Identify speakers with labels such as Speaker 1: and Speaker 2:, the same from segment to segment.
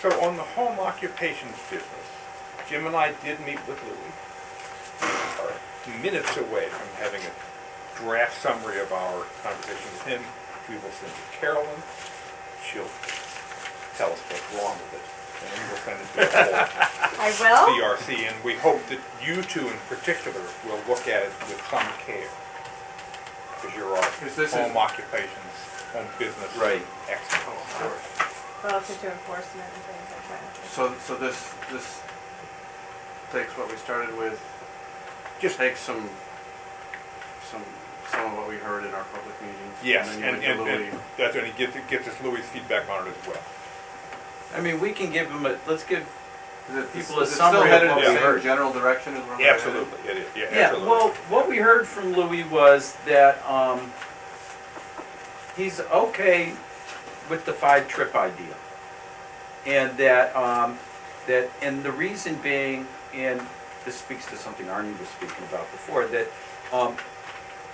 Speaker 1: So on the home occupations business, Jim and I did meet with Louis. We are minutes away from having a draft summary of our conversation with him. We will send it to Carolyn. She'll tell us what's wrong with it. And we will send it to the whole
Speaker 2: I will.
Speaker 1: CRC, and we hope that you two in particular will look at it with some care. Because you're our home occupations, home business
Speaker 3: Right.
Speaker 1: expert.
Speaker 3: Of course.
Speaker 2: Relative to enforcement and things like that.
Speaker 3: So this takes what we started with,
Speaker 1: Just
Speaker 3: takes some of what we heard in our public meetings.
Speaker 1: yes,
Speaker 3: And then you went to Louis.
Speaker 1: that's when he gets us Louis' feedback on it as well.
Speaker 4: I mean, we can give them let's give people a
Speaker 3: Is it still
Speaker 4: summary
Speaker 3: headed
Speaker 4: of
Speaker 3: in
Speaker 4: what
Speaker 3: the
Speaker 4: we
Speaker 3: same
Speaker 4: heard.
Speaker 3: general direction as we're
Speaker 1: Absolutely, it is. Yeah,
Speaker 4: Yeah,
Speaker 1: absolutely.
Speaker 4: well, what we heard from Louis was that he's okay with the 5-trip idea. And and the reason being, and this speaks to something Arnie was speaking about before, that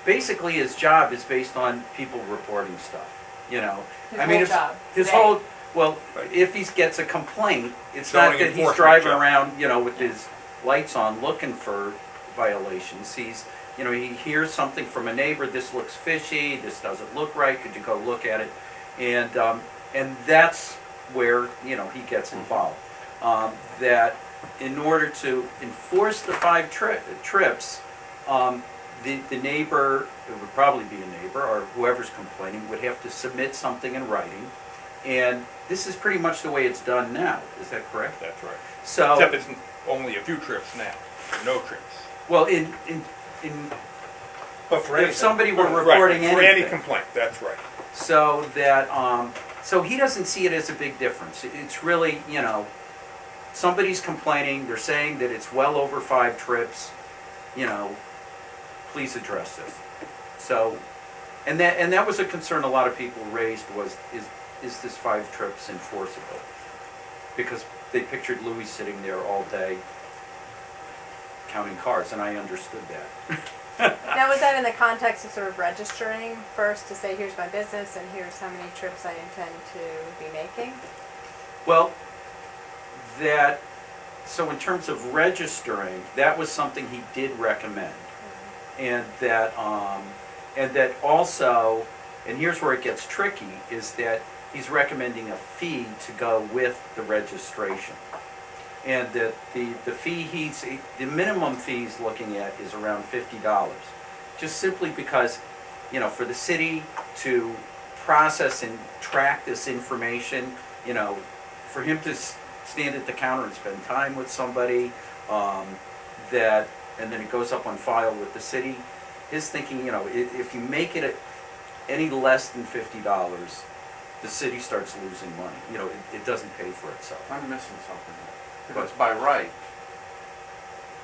Speaker 4: basically his job is based on people reporting stuff, you know.
Speaker 2: His
Speaker 4: I mean,
Speaker 2: whole
Speaker 4: it's,
Speaker 2: job,
Speaker 4: his
Speaker 2: today.
Speaker 4: whole, well,
Speaker 1: Right.
Speaker 4: if he gets a complaint, it's
Speaker 1: Zoning
Speaker 4: not that he's
Speaker 1: enforcement
Speaker 4: driving
Speaker 1: job.
Speaker 4: around, you know, with his lights on looking for violations. He's, you know, he hears something from a neighbor, this looks fishy, this doesn't look right, could you go look at it? And that's where, you know, he gets involved. That in order to enforce the 5 trips, the neighbor, it would probably be a neighbor or whoever's complaining, would have to submit something in writing. And this is pretty much the way it's done now, is that correct?
Speaker 1: That's right.
Speaker 4: So,
Speaker 1: Except it's only a few trips now, no trips.
Speaker 4: well,
Speaker 1: But for
Speaker 4: if somebody were
Speaker 1: right,
Speaker 4: reporting
Speaker 1: for any
Speaker 4: anything,
Speaker 1: complaint, that's right.
Speaker 4: so that, so he doesn't see it as a big difference. It's really, you know, somebody's complaining, they're saying that it's well over 5 trips, you know, please address this. So, and that was a concern a lot of people raised was, is this 5 trips enforceable? Because they pictured Louis sitting there all day counting cars, and I understood that.
Speaker 2: Now, was that in the context of sort of registering first to say, here's my business and here's how many trips I intend to be making?
Speaker 4: Well, so in terms of registering, that was something he did recommend. And that also, and here's where it gets tricky, is that he's recommending a fee to go with the registration. And that the fee the minimum fee he's looking at is around $50. Just simply because, you know, for the city to process and track this information, you know, for him to stand at the counter and spend time with somebody, and then it goes up on file with the city, his thinking, you know, if you make it any less than $50, the city starts losing money. You know, it doesn't pay for itself.
Speaker 3: I'm missing something. If it's by right,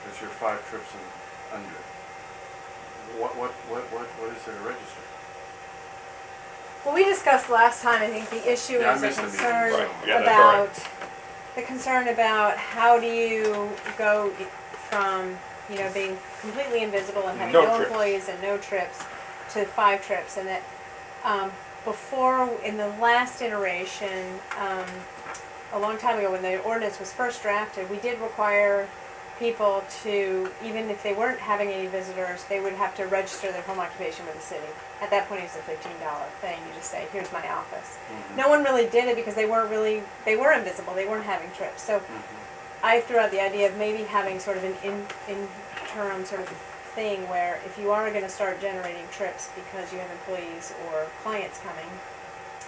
Speaker 3: because you're 5 trips and under, what is there to register?
Speaker 2: Well, we discussed last time, I think the issue
Speaker 3: Yeah, I
Speaker 2: is a
Speaker 3: missed the meeting.
Speaker 2: concern
Speaker 1: Right. Yeah, that's all right.
Speaker 2: about, the concern about how do you go from, you know, being completely invisible and having
Speaker 1: No
Speaker 2: no
Speaker 1: trips.
Speaker 2: employees and no trips to 5 trips. And that before, in the last iteration, a long time ago when the ordinance was first drafted, we did require people to, even if they weren't having any visitors, they would have to register their home occupation with the city. At that point, it was a $15 thing. You just say, here's my office. No one really did it because they were invisible. They weren't having trips. So I threw out the idea of maybe having sort of an interim sort of thing where if you are going to start generating trips because you have employees or clients coming,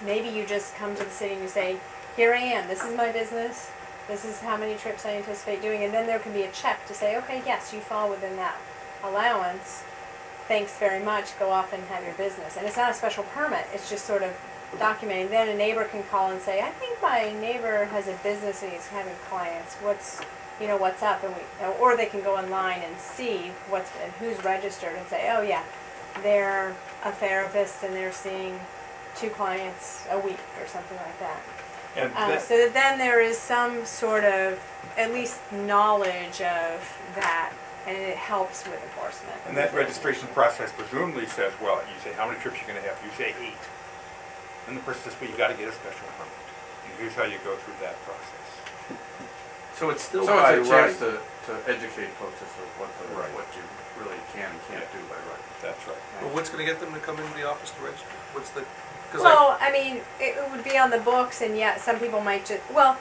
Speaker 2: maybe you just come to the city and you say, here I am, this is my business, this is how many trips I anticipate doing, and then there can be a check to say, okay, yes, you fall within that allowance, thanks very much, go off and have your business. And it's not a special permit, it's just sort of documenting. Then a neighbor can call and say, I think my neighbor has a business and he's having clients, what's up, and or they can go online and see and who's registered and say, oh yeah, they're a therapist and they're seeing 2 clients a week or something like that.
Speaker 1: And
Speaker 2: So that then there is some sort of, at least knowledge of that, and it helps with enforcement.
Speaker 1: and that registration process presumably says, well, you say, how many trips you're going to have? You say 8. And the person says, well, you got to get a special permit. And here's how you go through that process.
Speaker 4: So it's still
Speaker 3: So
Speaker 4: by
Speaker 3: it's a
Speaker 4: right.
Speaker 3: chance to educate folks as to
Speaker 4: Right.
Speaker 3: what you really can and can't do by right.
Speaker 1: That's right.
Speaker 5: Well, what's gonna get them to come into the office to register? What's the, cause
Speaker 2: Well, I mean, it would be on the books, and yet some people might just, well,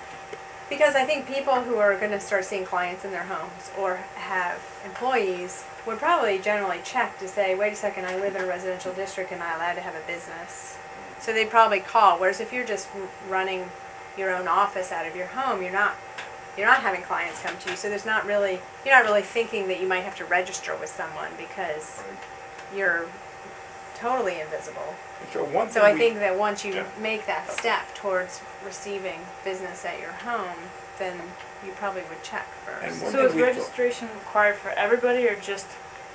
Speaker 2: because I think people who are gonna start seeing clients in their homes or have employees would probably generally check to say, wait a second, I live in a residential district, am I allowed to have a business? So they'd probably call, whereas if you're just running your own office out of your home, you're not having clients come to you, so there's not really, you're not really thinking that you might have to register with someone because you're totally invisible.
Speaker 1: So one thing
Speaker 2: So I
Speaker 1: we-
Speaker 2: think that once you
Speaker 1: Yeah.
Speaker 2: make that step towards receiving business at your home, then you probably would check
Speaker 1: And
Speaker 2: first.
Speaker 1: one
Speaker 6: So
Speaker 1: thing
Speaker 6: is
Speaker 1: we thought-
Speaker 6: registration required for everybody or just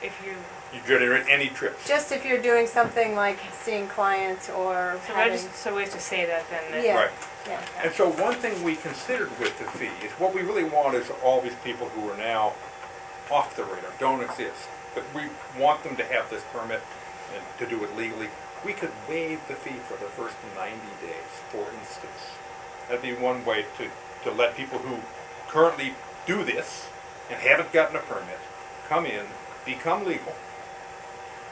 Speaker 6: if you,
Speaker 1: You generate any trips.
Speaker 2: Just if you're doing something like seeing clients or
Speaker 6: so
Speaker 2: having,
Speaker 6: so we have to say that then? that-
Speaker 2: Yeah.
Speaker 1: Right.
Speaker 2: yeah.
Speaker 1: And so one thing we considered with the fee is what we really want is all these people who are now off the radar, don't exist, but we want them to have this permit and to do it legally. We could waive the fee for the first 90 days, for instance. That'd be one way to let people who currently do this and haven't gotten a permit come in, become legal,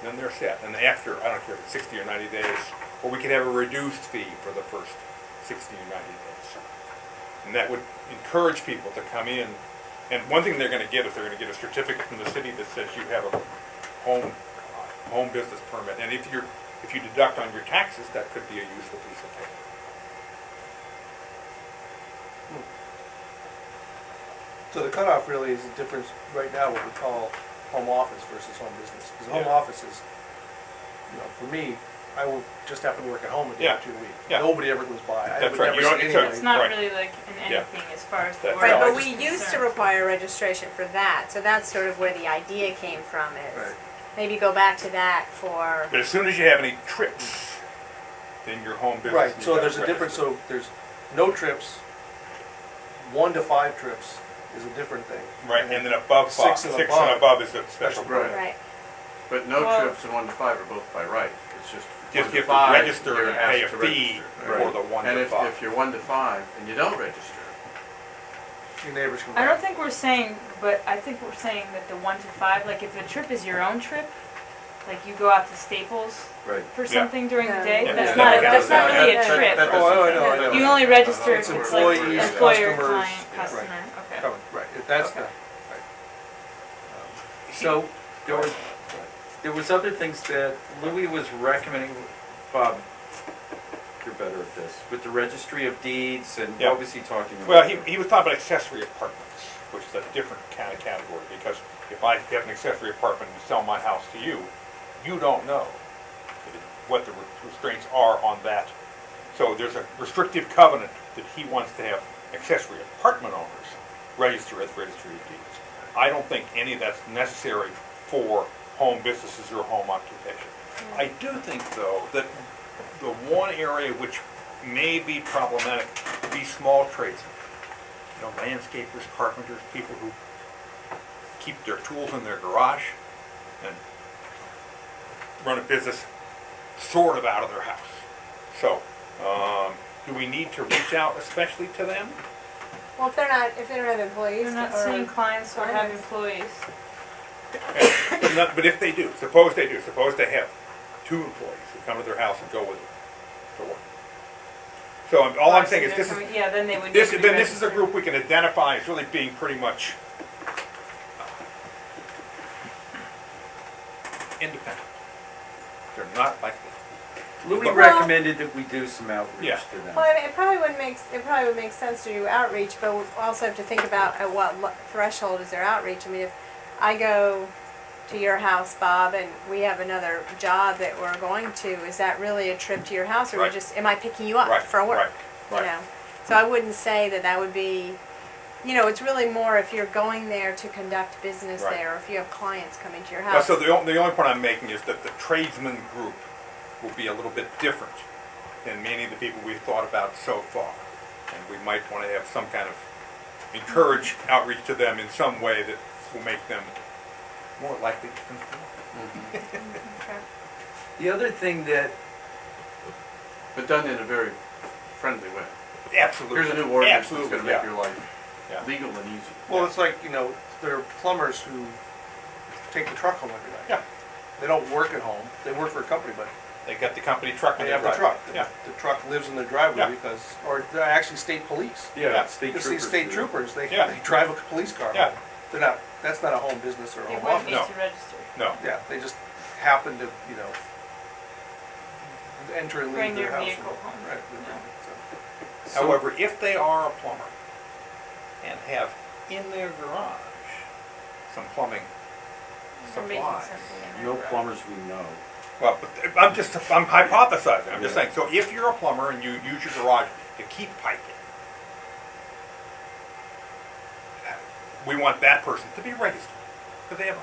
Speaker 1: then they're set. And after, I don't care if it's 60 or 90 days, or we could have a reduced fee for the first 60 or 90 days. And that would encourage people to come in. And one thing they're going to get is they're going to get a certificate from the city that says you have a home business permit. And if you deduct on your taxes, that could be a useful piece of paper.
Speaker 5: so the cutoff really is the difference right now, what we call home office versus home business. Because home
Speaker 1: Yeah.
Speaker 5: office is, for me, I will just happen to work at home a day
Speaker 1: Yeah.
Speaker 5: or 2 a week.
Speaker 1: Yeah.
Speaker 5: Nobody ever goes by. I
Speaker 1: That's
Speaker 5: would
Speaker 1: right.
Speaker 5: never
Speaker 1: You don't-
Speaker 5: see
Speaker 1: so-
Speaker 5: anybody.
Speaker 6: It's not
Speaker 1: Right.
Speaker 6: really like in
Speaker 1: Yeah.
Speaker 6: anything as far as the
Speaker 1: That's
Speaker 6: word.
Speaker 2: Right,
Speaker 5: No, I
Speaker 2: but
Speaker 5: just-
Speaker 2: we used to
Speaker 6: concerned.
Speaker 2: require registration for that, so that's sort of where the idea came from is
Speaker 5: Right.
Speaker 2: maybe go back to that for,
Speaker 1: But as soon as you have any trips, then your home business.
Speaker 5: Right,
Speaker 1: you
Speaker 5: so
Speaker 1: gotta
Speaker 5: there's a difference,
Speaker 1: register.
Speaker 5: so there's no trips, 1 to 5 trips is a different thing.
Speaker 1: Right, and then above five,
Speaker 5: 6 and
Speaker 1: 6 and above is a special
Speaker 5: Special
Speaker 1: permit.
Speaker 3: Right.
Speaker 2: right.
Speaker 3: But no
Speaker 6: Well-
Speaker 3: trips and 1 to 5 are both by right. It's just
Speaker 1: Just
Speaker 3: 1 to
Speaker 1: you have to
Speaker 3: 5,
Speaker 1: register
Speaker 3: you're
Speaker 1: and pay a
Speaker 3: asked to
Speaker 1: fee
Speaker 3: register.
Speaker 1: for the 1
Speaker 3: And
Speaker 1: to
Speaker 3: if
Speaker 1: 5.
Speaker 3: you're 1 to 5 and you don't register,
Speaker 5: Your neighbors can.
Speaker 6: I don't think we're saying, but I think we're saying that the 1 to 5, like if the trip is your own trip, like you go out to Staples
Speaker 4: Right.
Speaker 6: for
Speaker 1: Yeah.
Speaker 6: something during the
Speaker 2: Yeah.
Speaker 6: day,
Speaker 1: Yeah.
Speaker 6: that's
Speaker 1: Yeah.
Speaker 6: not,
Speaker 1: Yeah.
Speaker 6: that's not
Speaker 1: Yeah.
Speaker 6: really
Speaker 5: That-
Speaker 6: a trip.
Speaker 5: that doesn't-
Speaker 2: Oh, I know, I know.
Speaker 6: You only register
Speaker 5: It's
Speaker 6: if it's like
Speaker 5: employees,
Speaker 6: employer,
Speaker 5: customers,
Speaker 6: client,
Speaker 5: yeah.
Speaker 6: customer, okay.
Speaker 5: Covered, right, that's the,
Speaker 6: Okay.
Speaker 4: So there was other things that Louis was recommending. Bob, you're better at this with the registry of deeds and
Speaker 1: Yeah.
Speaker 4: what was he talking about?
Speaker 1: Well, he was talking about accessory apartments, which is a different kind of category, because if I have an accessory apartment and sell my house to you, you don't know what the restraints are on that. So there's a restrictive covenant that he wants to have accessory apartment owners register at the registry of deeds. I don't think any of that's necessary for home businesses or home occupation. I do think, though, that the one area which may be problematic, these small tradesmen, landscapers, carpenters, people who keep their tools in their garage and run a business sort of out of their house. So, do we need to reach out especially to them?
Speaker 2: Well, if they don't have employees
Speaker 6: They're not
Speaker 2: or,
Speaker 6: seeing clients or have
Speaker 2: clients.
Speaker 6: employees.
Speaker 1: But if they do, suppose they have 2 employees who come to their house and go with them to work. So all I'm saying is
Speaker 6: Yeah, then they would.
Speaker 1: this
Speaker 6: need to be
Speaker 1: is a
Speaker 6: registered.
Speaker 1: group we can identify as really being pretty much independent. They're not like
Speaker 4: Louis
Speaker 1: Well-
Speaker 4: recommended that we do some outreach
Speaker 1: Yeah.
Speaker 4: to them.
Speaker 2: well, I mean, it probably would make sense to do outreach, but we also have to think about at what threshold is their outreach. I mean, if I go to your house, Bob, and we have another job that we're going to, is that really a trip to your house, or
Speaker 1: Right.
Speaker 2: am I picking you up
Speaker 1: Right,
Speaker 2: for work?
Speaker 1: right,
Speaker 2: You
Speaker 1: right.
Speaker 2: know, so I wouldn't say that would be, it's really more if you're going there to conduct business
Speaker 1: Right.
Speaker 2: there, or if you have clients coming to your
Speaker 1: Well,
Speaker 2: house.
Speaker 1: so the only point I'm making is that the tradesman group will be a little bit different than many of the people we've thought about so far. And we might want to have some kind of encourage outreach to them in some way that will make them more likely to conform.
Speaker 6: Okay.
Speaker 4: The other thing that
Speaker 3: but done in a very friendly way.
Speaker 1: absolutely.
Speaker 3: Here's a new ordinance that's
Speaker 1: Absolutely,
Speaker 3: gonna make
Speaker 1: yeah.
Speaker 3: your life
Speaker 1: Yeah.
Speaker 3: legal and easy.
Speaker 5: Well, it's like, there are plumbers who take the truck home every night.
Speaker 1: Yeah,
Speaker 5: They don't work at home, they work for a company, but
Speaker 1: they got the company truck when
Speaker 5: they
Speaker 1: they
Speaker 5: have the
Speaker 1: drive.
Speaker 5: truck.
Speaker 1: Yeah,
Speaker 5: The truck lives in their driveway
Speaker 1: Yeah.
Speaker 5: because, or they're actually state police.
Speaker 4: Yeah, state
Speaker 5: You see
Speaker 4: troopers.
Speaker 5: state
Speaker 4: do.
Speaker 5: troopers,
Speaker 1: Yeah.
Speaker 5: they drive a police car
Speaker 1: Yeah.
Speaker 5: home. They're not, that's not a home business or a
Speaker 6: They
Speaker 5: home
Speaker 6: wouldn't
Speaker 5: office.
Speaker 6: need
Speaker 1: No.
Speaker 6: to register.
Speaker 1: no,
Speaker 5: Yeah, they just happen to, enter and
Speaker 6: Bring
Speaker 5: leave their
Speaker 6: their
Speaker 5: house.
Speaker 6: vehicle home.
Speaker 5: Right.
Speaker 6: Yeah.
Speaker 5: So,
Speaker 1: however, if they are a plumber and have in their garage some plumbing
Speaker 6: They're making
Speaker 1: supplies.
Speaker 6: something in
Speaker 4: No
Speaker 6: their garage.
Speaker 4: plumbers we know.
Speaker 1: Well, but I'm hypothesizing, I'm just saying, so if you're a plumber and you use your garage to keep piping, we want that person to be registered, because they have a,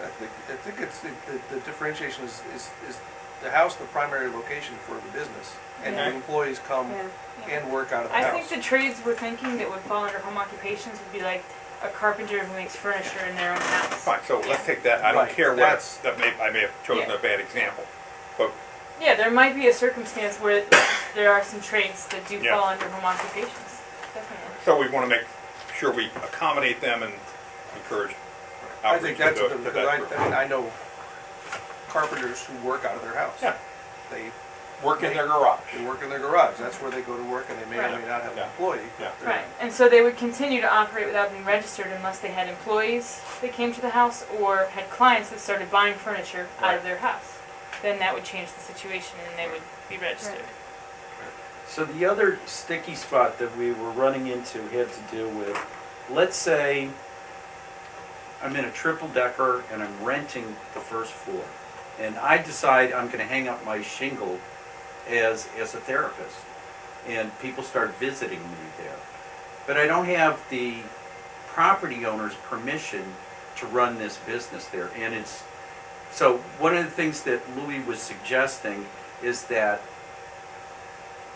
Speaker 5: I think it's, the differentiation is the house, the primary location for the business. And
Speaker 6: Yeah.
Speaker 5: the employees come
Speaker 2: Yeah.
Speaker 6: Yeah.
Speaker 5: and work out of the
Speaker 6: I
Speaker 5: house.
Speaker 6: think the trades we're thinking that would fall under home occupations would be like a carpenter who makes furniture in their own house.
Speaker 1: fine, so
Speaker 6: Yeah.
Speaker 1: let's take that, I don't
Speaker 5: Right,
Speaker 1: care what,
Speaker 5: that's-
Speaker 1: I may have chosen
Speaker 6: Yeah.
Speaker 1: a bad example, but
Speaker 6: Yeah, there might be a circumstance where there are some trades that do
Speaker 1: Yeah.
Speaker 6: fall under home occupations. Definitely.
Speaker 1: so we want to make sure we accommodate them and encourage
Speaker 5: I
Speaker 1: outreach
Speaker 5: think
Speaker 1: to
Speaker 5: that's,
Speaker 1: the- to
Speaker 5: because
Speaker 1: that
Speaker 5: I
Speaker 1: group.
Speaker 5: mean, I know carpenters who work out of their house.
Speaker 1: Yeah.
Speaker 5: They
Speaker 1: Work in their garage.
Speaker 5: work in their garage, that's where they go to work, and they may or
Speaker 6: Right.
Speaker 5: may not have an
Speaker 1: Yeah.
Speaker 5: employee.
Speaker 1: Yeah.
Speaker 5: They're-
Speaker 6: Right, and so they would continue to operate without being registered unless they had employees that came to the house or had clients that started buying furniture out of their house. Then that would change the situation and they would be registered.
Speaker 4: So the other sticky spot that we were running into had to do with, let's say I'm in a triple decker and I'm renting the first floor. And I decide I'm gonna hang up my shingle as a therapist. And people start visiting me there. But I don't have the property owner's permission to run this business there. And it's, so one of the things that Louis was suggesting is that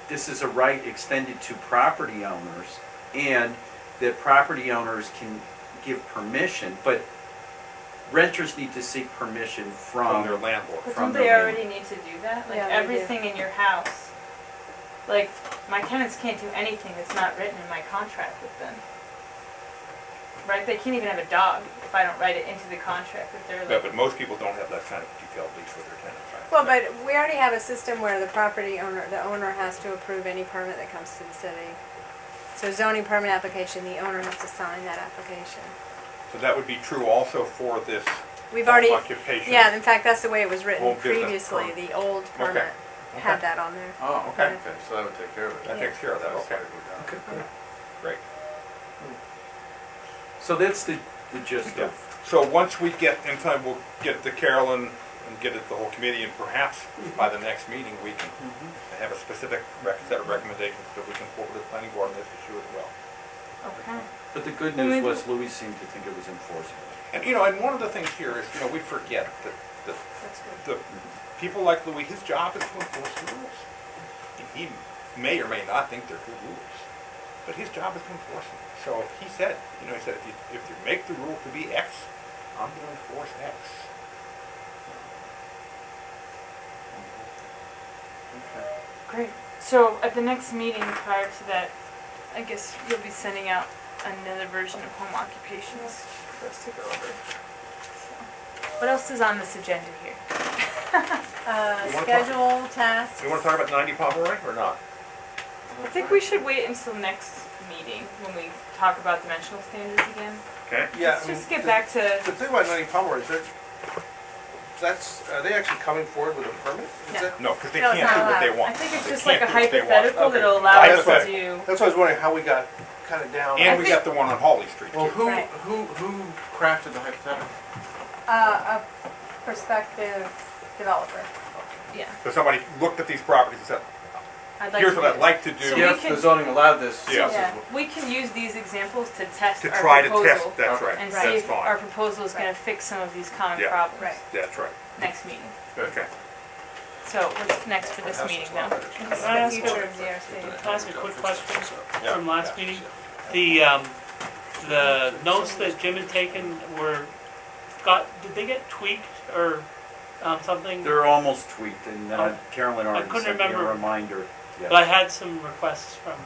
Speaker 4: this is a right extended to property owners, and that property owners can give permission, but renters need to seek permission
Speaker 1: From their
Speaker 4: from,
Speaker 1: landlord.
Speaker 6: But
Speaker 4: From
Speaker 6: don't they
Speaker 4: the
Speaker 6: already need to do that? Like
Speaker 2: Yeah, they do.
Speaker 6: everything in your house, like my tenants can't do anything that's not written in my contract with them. Right? They can't even have a dog if I don't write it into the contract that they're
Speaker 1: Yeah,
Speaker 6: like.
Speaker 1: but most people don't have that kind of detailed lease with their tenants, right?
Speaker 2: Well, but we already have a system where the owner has to approve any permit that comes to the city. So zoning permit application, the owner has to sign that application.
Speaker 1: So that would be true also for this
Speaker 2: We've
Speaker 1: home
Speaker 2: already,
Speaker 1: occupation?
Speaker 2: yeah, in fact, that's the way it was written
Speaker 1: Home business
Speaker 2: previously,
Speaker 1: permit.
Speaker 2: the old permit
Speaker 1: Okay.
Speaker 2: had that on there.
Speaker 3: Oh,
Speaker 1: Okay.
Speaker 3: okay, so that would take care of it.
Speaker 1: That takes care of that,
Speaker 3: That's
Speaker 1: okay,
Speaker 3: why we're down.
Speaker 1: great.
Speaker 4: so that's the gist
Speaker 1: Yeah.
Speaker 4: of,
Speaker 1: So once we get, in time, we'll get it to Carolyn and get it to the whole committee, and perhaps by the next meeting, we can have a specific set of recommendations that we can forward to the planning board on this issue as well.
Speaker 6: Okay.
Speaker 4: but the good
Speaker 6: Well,
Speaker 4: news
Speaker 6: maybe-
Speaker 4: was Louis seemed to think it was enforceable.
Speaker 1: And, and one of the things here is, we forget that
Speaker 6: That's good.
Speaker 1: the people like Louis, his job is to enforce the rules. He may or may not think they're good rules, but his job is to enforce them. So he said, he said, if you make the rule to be X, I'm gonna enforce X.
Speaker 3: Okay.
Speaker 6: Great. So at the next meeting prior to that, I guess you'll be sending out another version of home occupations for us to go over. So, what else is on this agenda here?
Speaker 1: You wanna
Speaker 2: Schedule, tasks.
Speaker 1: You wanna talk about 90 Pomeroy or not?
Speaker 6: I think we should wait until next meeting when we talk about dimensional standards again.
Speaker 1: Okay?
Speaker 5: Yeah,
Speaker 6: Let's
Speaker 5: I mean,
Speaker 6: just get back to,
Speaker 5: The thing about 90 Pomeroy is are they actually coming forward with a permit? Is
Speaker 6: No.
Speaker 5: that-
Speaker 1: No, because they
Speaker 2: No, it's
Speaker 1: can't do
Speaker 2: not
Speaker 1: what they
Speaker 2: allowed.
Speaker 1: want.
Speaker 6: I think it's
Speaker 1: They
Speaker 6: just
Speaker 1: can't
Speaker 6: like a
Speaker 1: do what they want.
Speaker 6: hypothetical
Speaker 5: Okay.
Speaker 6: that'll allow us to
Speaker 1: Hypothetical.
Speaker 6: do.
Speaker 5: That's why I was wondering how we got kind of down.
Speaker 1: And
Speaker 6: I
Speaker 1: we
Speaker 6: think-
Speaker 1: got the one on Holly Street
Speaker 3: Well,
Speaker 1: too.
Speaker 2: Right.
Speaker 3: who crafted the hypothetical?
Speaker 2: A prospective developer.
Speaker 6: Yeah.
Speaker 1: So somebody looked at these properties and said,
Speaker 6: I'd like
Speaker 1: here's
Speaker 6: to
Speaker 1: what
Speaker 6: do
Speaker 1: I'd like to do.
Speaker 6: So we
Speaker 3: If
Speaker 6: can-
Speaker 3: the zoning allowed this,
Speaker 1: Yeah.
Speaker 3: this is
Speaker 6: Yeah,
Speaker 3: what-
Speaker 6: we can use these examples to test
Speaker 1: To
Speaker 6: our
Speaker 1: try to
Speaker 6: proposal.
Speaker 1: test, that's right,
Speaker 6: And
Speaker 1: that's
Speaker 6: see if our
Speaker 1: fine,
Speaker 6: proposal is gonna fix some of these common
Speaker 1: Yeah.
Speaker 6: problems.
Speaker 2: Right.
Speaker 1: that's right,
Speaker 6: Next meeting.
Speaker 1: okay.
Speaker 6: So what's next for this meeting now?
Speaker 2: This is
Speaker 7: Can I
Speaker 2: the
Speaker 7: ask
Speaker 2: future
Speaker 7: a-
Speaker 2: of ZRC.
Speaker 7: Can I ask a quick question
Speaker 1: Yeah.
Speaker 7: from last meeting? The notes that Jim had taken did they get tweaked or something?
Speaker 4: They're almost tweaked, and
Speaker 7: Oh.
Speaker 4: Carolyn
Speaker 7: I
Speaker 4: already
Speaker 7: couldn't
Speaker 4: sent me a
Speaker 7: remember.
Speaker 4: reminder
Speaker 7: But I had some requests from,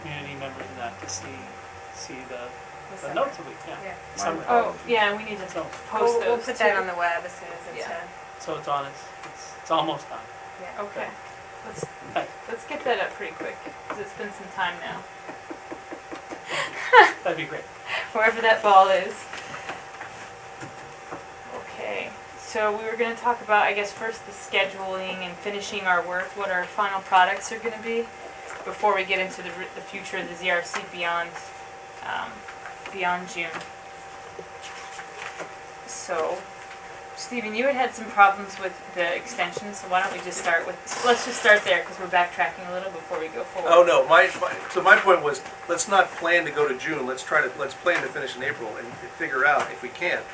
Speaker 7: community members and that to see the
Speaker 2: summer.
Speaker 7: notes a week, yeah.
Speaker 2: Yeah.
Speaker 7: Summer.
Speaker 6: Oh, yeah, we need to
Speaker 7: So,
Speaker 6: post
Speaker 2: We'll
Speaker 6: those
Speaker 2: put that
Speaker 6: too.
Speaker 2: on the web as soon as it's
Speaker 6: Yeah.
Speaker 2: done.
Speaker 7: so it's on, it's almost done.
Speaker 2: Yeah.
Speaker 6: Okay, let's,
Speaker 7: Right.
Speaker 6: let's get that up pretty quick, because it's been some time now,
Speaker 7: That'd be great.
Speaker 6: wherever that ball is. Okay, so we were gonna talk about, I guess, first the scheduling and finishing our work, what our final products are gonna be, before we get into the future of the ZRC beyond, beyond June. So, Stephen, you had some problems with the extension, so why don't we just start with, let's just start there, because we're backtracking a little before we go forward.
Speaker 5: Oh, no, so my point was, let's not plan to go to June, let's plan to finish in April and figure out, if we can't,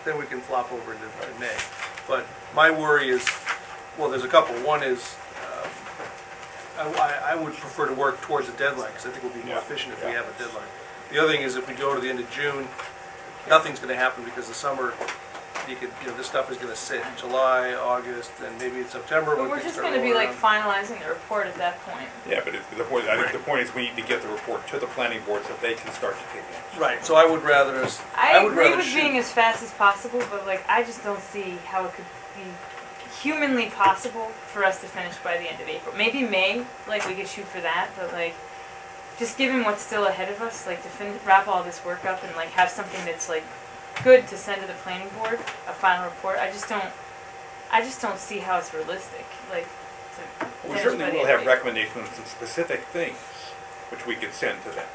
Speaker 5: then we can flop over into May. But my worry is, well, there's a couple. One is, I would prefer to work towards a deadline, because I think we'll be more
Speaker 1: Yeah,
Speaker 5: efficient if we
Speaker 1: yeah.
Speaker 5: have a deadline. The other thing is, if we go to the end of June, nothing's gonna happen, because the summer, this stuff is gonna sit in July, August, and maybe in September
Speaker 6: But
Speaker 5: when
Speaker 6: we're
Speaker 5: things
Speaker 6: just
Speaker 5: start
Speaker 6: gonna be
Speaker 5: rolling
Speaker 6: like
Speaker 5: around.
Speaker 6: finalizing the report at that point.
Speaker 1: Yeah, but the point, I think the point is we need to get the report to the planning board so they can start to take action.
Speaker 5: Right, so I would rather,
Speaker 6: I
Speaker 5: would
Speaker 6: agree
Speaker 5: rather
Speaker 6: with
Speaker 5: shoot.
Speaker 6: being as fast as possible, but like, I just don't see how it could be humanly possible for us to finish by the end of April. Maybe May, like we could shoot for that, but like, just given what's still ahead of us, like to wrap all this work up and like have something that's like good to send to the planning board, a final report, I just don't see how it's realistic, like, to
Speaker 1: We
Speaker 6: finish
Speaker 1: certainly
Speaker 6: by the
Speaker 1: will
Speaker 6: end of
Speaker 1: have
Speaker 6: April.
Speaker 1: recommendations on some specific things, which we could send to them.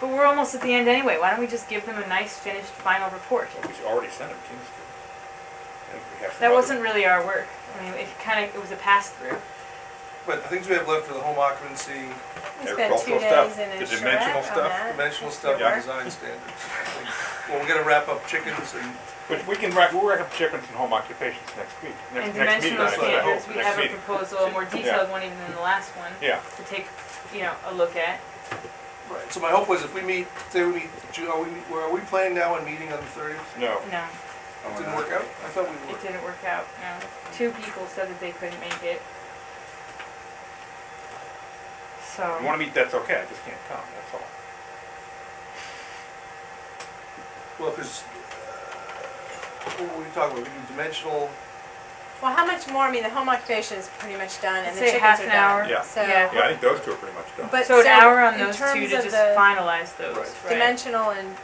Speaker 6: But we're almost at the end anyway, why don't we just give them a nice finished final report?
Speaker 1: We already sent them Kingston. I think we have some
Speaker 6: That
Speaker 1: other-
Speaker 6: wasn't really our work, I mean, it was a pass-through.
Speaker 5: but the things we have left are the home occupancy,
Speaker 2: We spent 2
Speaker 1: Agricultural stuff,
Speaker 2: days in a
Speaker 1: the dimensional
Speaker 2: charrette on
Speaker 1: stuff.
Speaker 2: that.
Speaker 5: dimensional stuff,
Speaker 1: Yeah.
Speaker 5: and design standards. Well, we're gonna wrap up chickens and,
Speaker 1: Which we'll wrap up chickens and home occupations next week.
Speaker 6: And
Speaker 1: Next
Speaker 6: dimensional
Speaker 1: meeting, I hope,
Speaker 6: standards, we
Speaker 1: next
Speaker 6: have a
Speaker 1: meeting.
Speaker 6: proposal, a more detailed one even than the last one,
Speaker 1: Yeah,
Speaker 6: to take, a look at.
Speaker 5: right, so my hope was if we meet, say we meet, are we planning now on meeting on the 30th?
Speaker 1: no.
Speaker 6: No,
Speaker 5: It didn't work out? I thought we
Speaker 6: it
Speaker 5: were.
Speaker 6: didn't work out, no. 2 people said that they couldn't make it.
Speaker 1: If
Speaker 6: So,
Speaker 1: you wanna meet, that's okay, I just can't come, that's all.
Speaker 5: Well, because, what were we talking about? We do dimensional,
Speaker 2: Well, how much more? I mean, the home occupation is pretty much done, and
Speaker 6: I'd
Speaker 2: the
Speaker 6: say
Speaker 2: chickens
Speaker 6: half
Speaker 2: are
Speaker 6: an
Speaker 2: done.
Speaker 6: hour.
Speaker 1: Yeah.
Speaker 2: So,
Speaker 6: Yeah.
Speaker 1: Yeah, I think those two are pretty much done.
Speaker 2: but
Speaker 6: so an hour on
Speaker 2: in
Speaker 6: those two
Speaker 2: terms
Speaker 6: to
Speaker 2: of
Speaker 6: just
Speaker 2: the
Speaker 6: finalize those,
Speaker 5: Right.
Speaker 6: right?
Speaker 2: dimensional and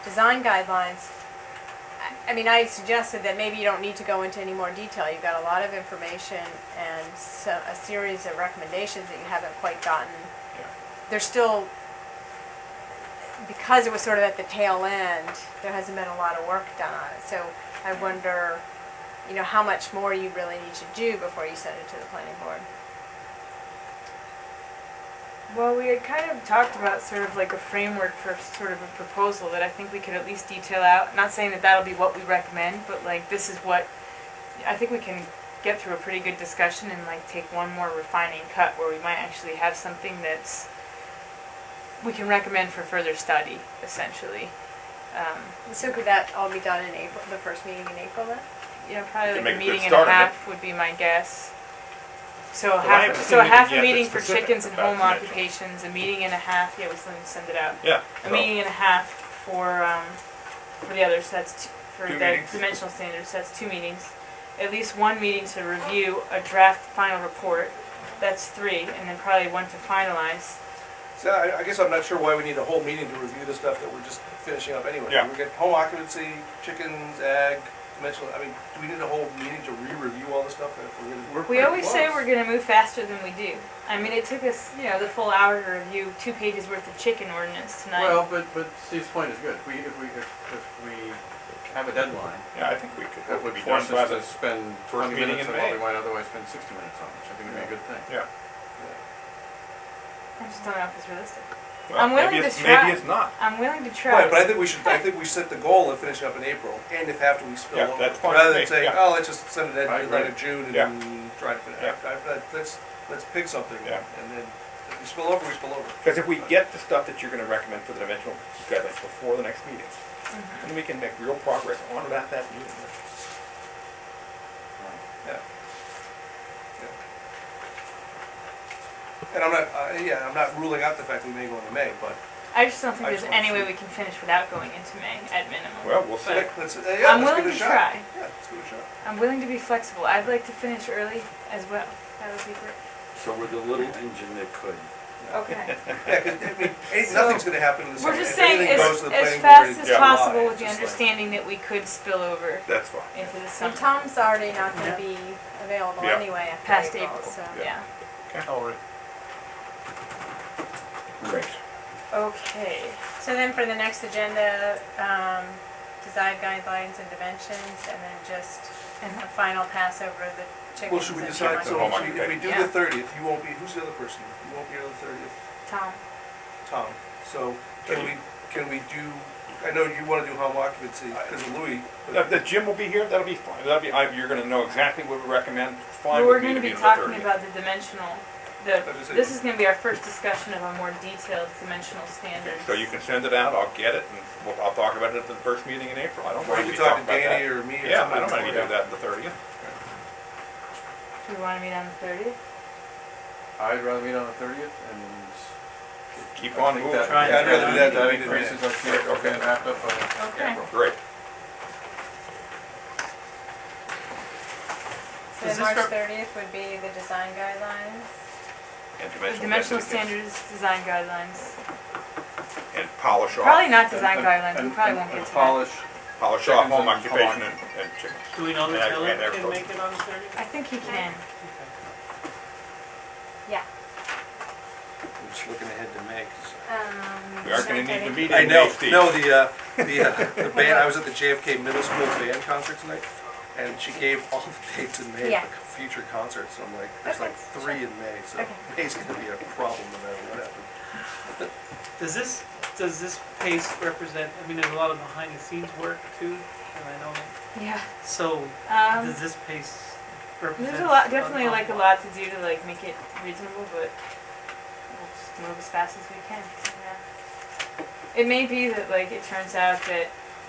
Speaker 2: design guidelines. I mean, I suggested that maybe you don't need to go into any more detail. You've got a lot of information and a series of recommendations that you haven't quite gotten.
Speaker 1: Yeah.
Speaker 2: There's still, because it was sort of at the tail end, there hasn't been a lot of work done on it. So I wonder, how much more you really need to do before you send it to the planning board.
Speaker 6: Well, we had kind of talked about sort of like a framework for sort of a proposal that I think we could at least detail out. Not saying that that'll be what we recommend, but like this is what, I think we can get through a pretty good discussion and like take one more refining cut where we might actually have something that's, we can recommend for further study, essentially.
Speaker 2: So could that all be done in April, the first meeting in April then?
Speaker 6: Probably
Speaker 1: can
Speaker 6: like a
Speaker 1: make a good
Speaker 6: meeting and a
Speaker 1: start on it.
Speaker 6: half would be my guess. So
Speaker 1: Well, I haven't
Speaker 6: half,
Speaker 1: seen
Speaker 6: so a
Speaker 1: anything
Speaker 6: half a
Speaker 1: yet
Speaker 6: meeting
Speaker 1: that's
Speaker 6: for
Speaker 1: specific
Speaker 6: chickens and
Speaker 1: about
Speaker 6: home
Speaker 1: dimensional.
Speaker 6: occupations, a meeting and a half, yeah, we still need to send it out.
Speaker 1: Yeah.
Speaker 6: A
Speaker 1: so-
Speaker 6: meeting and a half for the others, that's for
Speaker 1: Two
Speaker 6: the
Speaker 1: meetings.
Speaker 6: dimensional standards, that's 2 meetings. At least 1 meeting to review a draft final report, that's 3, and then probably 1 to finalize.
Speaker 5: so I guess I'm not sure why we need a whole meeting to review the stuff that we're just finishing up anyway.
Speaker 1: Yeah.
Speaker 5: We get home occupancy, chickens, ag, dimensional, I mean, do we need a whole meeting to re-review all the stuff that if we're gonna?
Speaker 6: We always say we're gonna move faster than we do. I mean, it took us, the full hour to review 2 pages worth of chicken ordinance tonight.
Speaker 3: Well, but Steve's point is good. If we have a deadline,
Speaker 1: Yeah, I think we could,
Speaker 3: that
Speaker 1: would
Speaker 3: would
Speaker 1: be done
Speaker 3: force
Speaker 1: by
Speaker 3: us
Speaker 1: the,
Speaker 3: to spend
Speaker 1: first
Speaker 3: 20
Speaker 1: meeting
Speaker 3: minutes
Speaker 1: in
Speaker 3: on what
Speaker 1: May.
Speaker 3: we might otherwise spend 60 minutes on, which I think would be a good thing.
Speaker 1: yeah.
Speaker 6: I just don't know if it's realistic.
Speaker 1: Well,
Speaker 6: I'm willing
Speaker 1: maybe
Speaker 6: to
Speaker 1: it's,
Speaker 6: try.
Speaker 1: maybe it's not.
Speaker 6: I'm willing to try.
Speaker 5: Right, but I think we set the goal of finishing up in April, and if after we spill
Speaker 1: Yeah,
Speaker 5: over,
Speaker 1: that's fine
Speaker 5: rather
Speaker 1: with
Speaker 5: than
Speaker 1: me,
Speaker 5: saying,
Speaker 1: yeah.
Speaker 5: oh, let's just send it
Speaker 3: I
Speaker 5: at like
Speaker 3: agree.
Speaker 5: June and
Speaker 1: Yeah.
Speaker 5: try to finish.
Speaker 1: Yeah.
Speaker 5: Let's pick something,
Speaker 1: Yeah.
Speaker 5: and then if we spill over, we spill over.
Speaker 1: Because if we get the stuff that you're gonna recommend for the dimensional guidelines before the next meeting, then we can make real progress on that meeting.
Speaker 5: Yeah. And I'm not, I'm not ruling out the fact that we may go into May, but
Speaker 6: I just don't think
Speaker 5: I
Speaker 6: there's
Speaker 5: just wanna
Speaker 6: any way
Speaker 5: see.
Speaker 6: we can finish without going into May at minimum.
Speaker 1: Well, we'll see.
Speaker 6: But
Speaker 5: let's,
Speaker 6: I'm
Speaker 5: let's
Speaker 6: willing
Speaker 5: give it a
Speaker 6: to
Speaker 5: shot.
Speaker 6: try.
Speaker 5: Yeah, let's give it a shot.
Speaker 6: I'm willing to be flexible. I'd like to finish early as well. That would be great.
Speaker 4: So we're the little engine that could.
Speaker 6: Okay.
Speaker 5: Yeah, 'cause, I mean, nothing's gonna happen in the summer.
Speaker 6: We're just
Speaker 5: If
Speaker 6: saying
Speaker 5: anything goes to the
Speaker 6: as
Speaker 5: planning
Speaker 6: fast
Speaker 5: board in
Speaker 6: as
Speaker 1: Yeah.
Speaker 6: possible
Speaker 5: July,
Speaker 6: with the
Speaker 5: it's just like-
Speaker 6: understanding that we could spill over
Speaker 1: That's fine.
Speaker 6: into the
Speaker 2: And
Speaker 6: summer.
Speaker 2: Tom's already not gonna be available
Speaker 1: Yeah.
Speaker 2: anyway after
Speaker 6: Past
Speaker 2: April,
Speaker 6: April,
Speaker 2: so.
Speaker 1: Yeah.
Speaker 6: yeah.
Speaker 5: Oh, right.
Speaker 1: Great.
Speaker 6: Okay.
Speaker 2: So then for the next agenda, design guidelines and dimensions, and then just a final pass over the chickens.
Speaker 5: Well, should we
Speaker 2: and
Speaker 5: decide,
Speaker 2: chickens.
Speaker 5: so
Speaker 1: home
Speaker 5: if we do
Speaker 6: Yeah.
Speaker 5: the 30th, you won't be, who's the other person? You won't be here on the 30th?
Speaker 6: Tom.
Speaker 5: Tom. So can we do, I know you wanna do home occupancy because of Louis. but-
Speaker 1: The Jim will be here, that'll be fine. You're gonna know exactly what we recommend. Fine
Speaker 6: But
Speaker 1: with
Speaker 6: we're
Speaker 1: me
Speaker 6: going to
Speaker 1: to
Speaker 6: be
Speaker 1: on the
Speaker 6: talking
Speaker 1: 30th.
Speaker 6: about the dimensional. This is going to be our first discussion of a more detailed dimensional standard.
Speaker 1: So you can send it out, I'll get it, and I'll talk about it at the first meeting in April. I don't
Speaker 5: Or
Speaker 1: mind
Speaker 5: you
Speaker 1: if
Speaker 5: can
Speaker 1: you
Speaker 5: talk
Speaker 1: talk
Speaker 5: to
Speaker 1: about
Speaker 5: Danny
Speaker 1: that.
Speaker 5: or me or
Speaker 1: Yeah, I
Speaker 5: somebody.
Speaker 1: don't mind if you do
Speaker 5: before
Speaker 1: that on the 30th.
Speaker 6: Do we want to meet on the 30th?
Speaker 3: I'd rather meet on the 30th and.
Speaker 1: Keep
Speaker 3: I
Speaker 1: on
Speaker 3: think
Speaker 1: moving.
Speaker 3: that-
Speaker 7: Try and
Speaker 5: Yeah, I'd rather do that than
Speaker 3: That
Speaker 5: meet in
Speaker 3: increases
Speaker 5: May.
Speaker 3: our chance of getting wrapped up by
Speaker 6: Okay.
Speaker 3: April.
Speaker 1: Great.
Speaker 2: So
Speaker 7: Does this
Speaker 2: March
Speaker 7: rep-
Speaker 2: 30th would be the design guidelines.
Speaker 1: And
Speaker 6: The dimensional
Speaker 1: density
Speaker 6: standards, design guidelines.
Speaker 1: And polish off.
Speaker 6: Probably not design
Speaker 3: And-
Speaker 6: guidelines. We
Speaker 3: and-
Speaker 6: probably
Speaker 3: and-
Speaker 6: won't get
Speaker 3: and
Speaker 6: to
Speaker 3: polish,
Speaker 1: Polish
Speaker 3: chickens
Speaker 1: off home
Speaker 3: and
Speaker 1: occupation
Speaker 3: home
Speaker 1: and chickens.
Speaker 7: Do we know
Speaker 1: And
Speaker 7: that
Speaker 1: I-
Speaker 7: Helen
Speaker 1: and
Speaker 7: can
Speaker 1: everybody.
Speaker 7: make it on the 30th?
Speaker 6: that. I think he can.
Speaker 2: Yeah.
Speaker 5: I'm just looking ahead to May. 'cause-
Speaker 1: We are gonna need to meet
Speaker 5: I
Speaker 1: in
Speaker 5: know,
Speaker 1: May, Steve.
Speaker 5: no, the band, I was at the JFK Middle School band concert tonight, and she gave all the dates in May,
Speaker 2: Yeah.
Speaker 5: like future concerts, and I'm like, there's like
Speaker 2: Okay,
Speaker 5: 3 in May, so
Speaker 2: Okay.
Speaker 5: May's gonna be a problem no matter what happens.
Speaker 7: Does this pace represent, I mean, there's a lot of behind the scenes work too, and I know that.
Speaker 6: Yeah.
Speaker 7: So,
Speaker 6: Um,
Speaker 7: does this pace represent?
Speaker 6: there's a lot, definitely like a lot to do to like make it reasonable, but we'll just move as fast as we can. Yeah. It may be that like it turns out that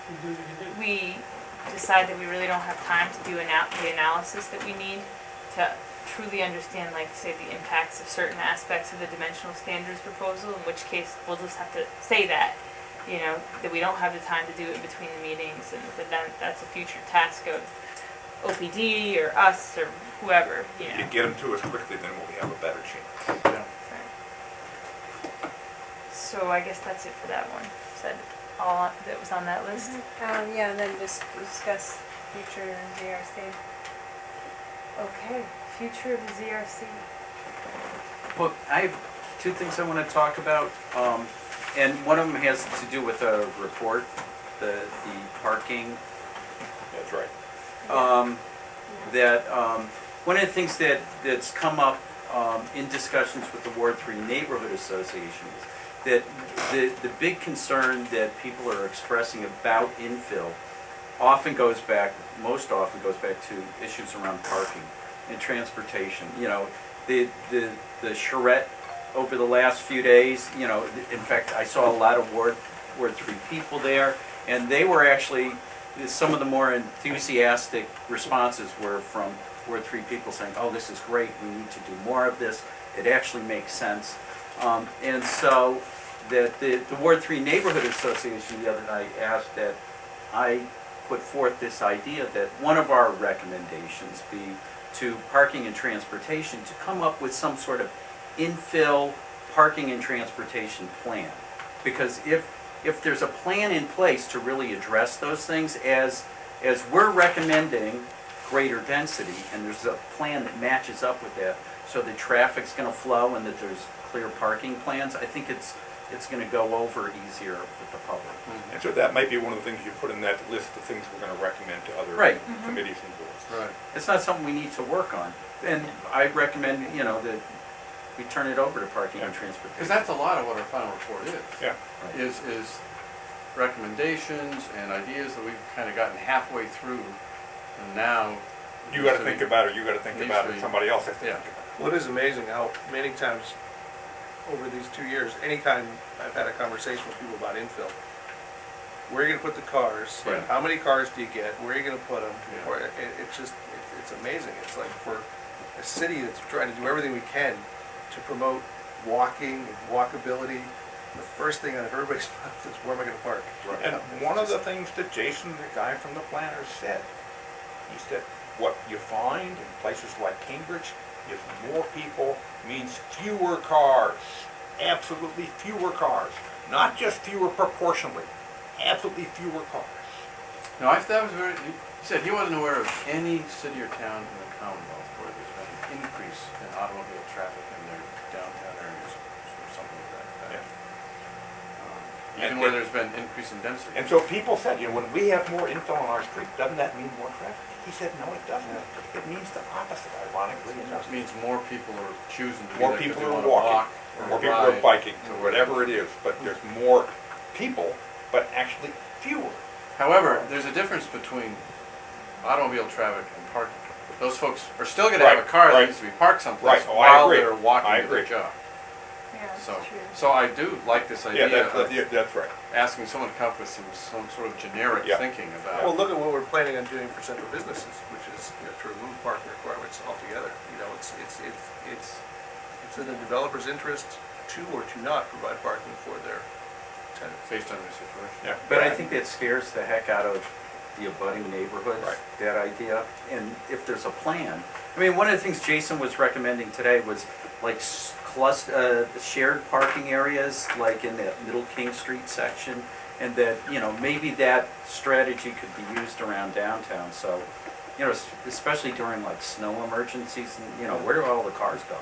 Speaker 7: We do what we can do.
Speaker 6: we decide that we really don't have time to do the analysis that we need to truly understand, like, say, the impacts of certain aspects of the dimensional standards proposal, in which case we'll just have to say that, you know, that we don't have the time to do it between the meetings, and that's a future task of OPD or us or whoever, you
Speaker 1: If
Speaker 6: know.
Speaker 1: you get them to us quickly, then we'll have a better chance.
Speaker 3: yeah.
Speaker 6: So I guess that's it for that one. Is that all that was on that list?
Speaker 2: Yeah, and then just discuss future ZRC.
Speaker 6: Okay, future of the ZRC.
Speaker 4: Well, I have two things I want to talk about, and one of them has to do with a report, the parking.
Speaker 1: That's right.
Speaker 4: One of the things that's come up in discussions with the Ward 3 Neighborhood Association is that the big concern that people are expressing about infill most often goes back to issues around parking and transportation. You know, the charrette over the last few days, you know, in fact, I saw a lot of Ward 3 people there, and they were actually, some of the more enthusiastic responses were from Ward 3 people saying, oh, this is great, we need to do more of this, it actually makes sense. And so that the Ward 3 Neighborhood Association the other night asked that I put forth this idea that one of our recommendations be to parking and transportation to come up with some sort of infill parking and transportation plan. Because if there's a plan in place to really address those things, as we're recommending greater density, and there's a plan that matches up with that, so the traffic's gonna flow and that there's clear parking plans, I think it's gonna go over easier with the public.
Speaker 1: And so that might be one of the things you put in that list of things we're gonna recommend to other
Speaker 4: Right.
Speaker 1: committees and boards.
Speaker 3: Right.
Speaker 4: It's not something we need to work on. And I recommend, you know, that we turn it over to parking and transportation.
Speaker 3: Because that's a lot of what our final report is.
Speaker 1: Yeah.
Speaker 3: Is recommendations and ideas that we've kind of gotten halfway through, and now.
Speaker 1: You gotta think about it, you gotta think
Speaker 3: Needs
Speaker 1: about
Speaker 3: to
Speaker 1: it,
Speaker 3: be-
Speaker 1: somebody else has to
Speaker 3: Yeah.
Speaker 1: think about it.
Speaker 5: Well, it is amazing how many times over these 2 years, anytime I've had a conversation with people about infill, where are you gonna put the cars?
Speaker 3: Right.
Speaker 5: How many cars do you get? Where are you gonna put them?
Speaker 3: Yeah.
Speaker 5: It's just, it's amazing. It's like for a city that's trying to do everything we can to promote walking and walkability, the first thing on everybody's mouth is, where am I gonna park?
Speaker 1: And one of the things that Jason, the guy from the planners, said, he said, what you find in places like Cambridge is more people means fewer cars, absolutely fewer cars, not just fewer proportionally, absolutely fewer cars.
Speaker 3: No, that was very, he said he wasn't aware of any city or town in the Commonwealth where there's been an increase in automobile traffic in their downtown areas or something like that. Even
Speaker 1: And
Speaker 3: where
Speaker 1: it-
Speaker 3: there's been increase in density.
Speaker 1: And so people said, when we have more infill on our street, doesn't that mean more traffic? He said, no, it doesn't. It means the opposite, ironically enough.
Speaker 3: It means more people are choosing to be
Speaker 1: More
Speaker 3: there 'cause
Speaker 1: people
Speaker 3: they
Speaker 1: are
Speaker 3: wanna
Speaker 1: walking,
Speaker 3: walk or
Speaker 1: more people are
Speaker 3: ride.
Speaker 1: biking, or whatever it is, but there's more people, but actually fewer.
Speaker 3: However, there's a difference between automobile traffic and parking. Those folks are still gonna have a
Speaker 1: Right,
Speaker 3: car that
Speaker 1: right.
Speaker 3: needs to be parked someplace
Speaker 1: Right, oh, I
Speaker 3: while
Speaker 1: agree.
Speaker 3: they're walking
Speaker 1: I
Speaker 3: to their
Speaker 1: agree.
Speaker 3: job.
Speaker 6: Yeah, that's
Speaker 3: So,
Speaker 6: true.
Speaker 3: so I do like this
Speaker 1: Yeah,
Speaker 3: idea
Speaker 1: that's,
Speaker 3: of
Speaker 1: that's right.
Speaker 3: asking someone to come up with some sort of generic
Speaker 1: Yeah.
Speaker 3: thinking about.
Speaker 5: Well, look at what we're planning on doing for central businesses, which is, to remove parking requirements altogether. It's in the developer's interest to or to not provide parking for their tenants.
Speaker 3: Based on their situation.
Speaker 1: Yeah.
Speaker 4: But I think that scares the heck out of the abutting neighborhoods,
Speaker 1: Right.
Speaker 4: that idea. And if there's a plan, I mean, one of the things Jason was recommending today was like shared parking areas, like in that Middle King Street section. And that, maybe that strategy could be used around downtown, so, especially during like snow emergencies, and, where do all the cars go?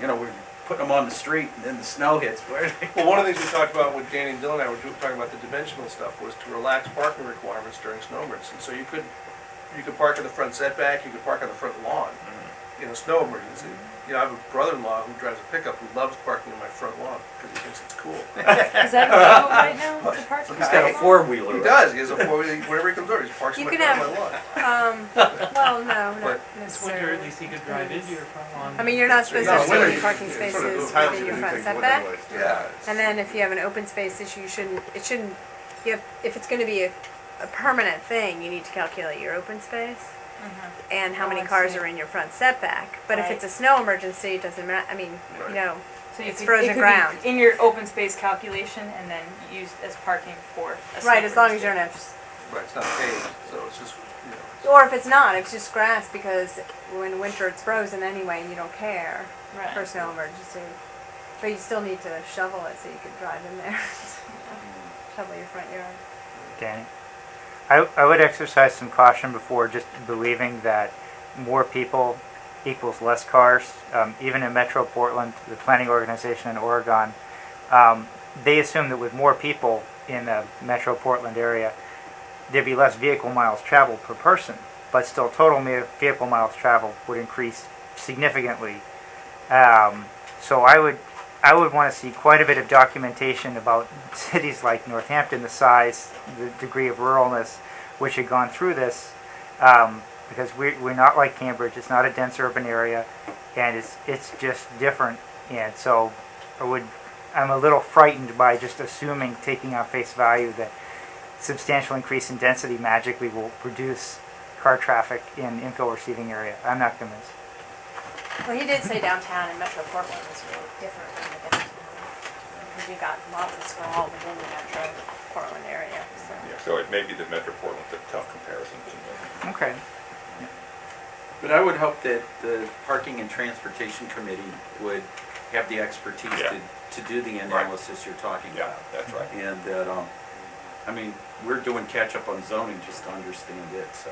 Speaker 4: We're putting them on the street and then the snow hits, where do they
Speaker 5: Well, one of the things we talked about with Danny and Dylan and I were talking about the dimensional stuff was to relax parking requirements during snow emergencies. So you could park in the front setback, you could park on the front lawn in a snow emergency. I have a brother-in-law who drives a pickup who loves parking on my front lawn because he thinks it's cool.
Speaker 6: Is that legal right now to park?
Speaker 4: He's got a four-wheeler.
Speaker 5: He does. He has a four-wheeler. Whenever he comes over, he just parks
Speaker 2: You
Speaker 5: on my
Speaker 2: can
Speaker 5: front lawn.
Speaker 2: well, no, not
Speaker 5: But
Speaker 7: This winter,
Speaker 2: necessarily.
Speaker 7: at least you could drive into your front lawn.
Speaker 2: I mean, you're not supposed to
Speaker 3: No,
Speaker 2: have so
Speaker 3: winter,
Speaker 2: many
Speaker 3: you-
Speaker 2: parking
Speaker 3: it sort of
Speaker 2: spaces
Speaker 3: ties
Speaker 2: within
Speaker 3: you
Speaker 2: your
Speaker 3: to
Speaker 2: front
Speaker 3: things
Speaker 2: setback.
Speaker 3: otherwise.
Speaker 5: Yeah.
Speaker 2: And then if you have an open space issue, if it's gonna be a permanent thing, you need to calculate your open space and how
Speaker 6: Oh,
Speaker 2: many
Speaker 6: I
Speaker 2: cars
Speaker 6: see.
Speaker 2: are in your front setback. But if
Speaker 6: Right.
Speaker 2: it's a snow emergency, it doesn't matter,
Speaker 3: Right.
Speaker 6: So
Speaker 2: It's
Speaker 6: it
Speaker 2: frozen
Speaker 6: could be
Speaker 2: ground.
Speaker 6: in your open space calculation and then used as parking for a
Speaker 2: right, as long as
Speaker 6: snow
Speaker 2: you don't have,
Speaker 5: Right, it's not paved, so it's just,
Speaker 2: or if it's not, if it's just grass, because when winter it's frozen anyway and you don't care
Speaker 6: Right.
Speaker 2: for snow emergency. But you still need to shovel it so you can drive in there, shovel your front yard.
Speaker 8: Danny? I would exercise some caution before just believing that more people equals less cars. Even in Metro Portland, the planning organization in Oregon, they assume that with more people in the Metro Portland area, there'd be less vehicle miles traveled per person, but still total vehicle miles traveled would increase significantly. So I would want to see quite a bit of documentation about cities like Northampton, the size, the degree of ruralness, which had gone through this, because we're not like Cambridge. It's not a dense urban area, and it's just different. And so I'm a little frightened by just assuming, taking on face value, that substantial increase in density magically will reduce car traffic in infill receiving area. I'm not convinced.
Speaker 2: Well, he did say downtown and Metro Portland was really different from the downtown. Because you got lots of sprawl within the Metro Portland area, so.
Speaker 1: Yeah, so it may be that Metro Portland's a tough comparison.
Speaker 8: Okay.
Speaker 4: But I would hope that the Parking and Transportation Committee would have the expertise
Speaker 1: Yeah.
Speaker 4: to do the analysis you're talking
Speaker 1: Yeah,
Speaker 4: about.
Speaker 1: that's right.
Speaker 4: And that, we're doing catch-up on zoning just to understand it, so.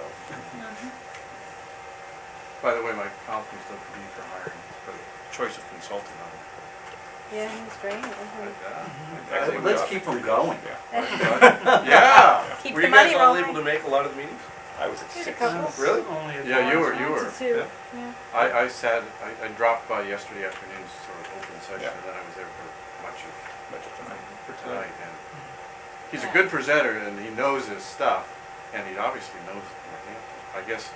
Speaker 3: By the way, my compliments to me for hiring, for the choice of consultant on it.
Speaker 2: Yeah, he's great, isn't
Speaker 1: Excellent
Speaker 4: Let's
Speaker 1: job.
Speaker 4: keep them going.
Speaker 1: Yeah.
Speaker 3: Yeah.
Speaker 2: he? Keep
Speaker 5: were
Speaker 2: the
Speaker 5: you guys
Speaker 2: money
Speaker 5: all
Speaker 2: rolling.
Speaker 5: able to make a lot of the meetings?
Speaker 1: I was at
Speaker 2: Did a
Speaker 1: 6.
Speaker 2: couple.
Speaker 5: Really?
Speaker 7: Only a
Speaker 3: Yeah, you were.
Speaker 1: Yeah.
Speaker 6: Yeah.
Speaker 3: I dropped by yesterday afternoon's sort of open session,
Speaker 1: Yeah.
Speaker 3: and then I was there for much of
Speaker 1: For
Speaker 3: tonight. And he's a good presenter, and he knows his stuff, and he obviously knows Northampton. I guess,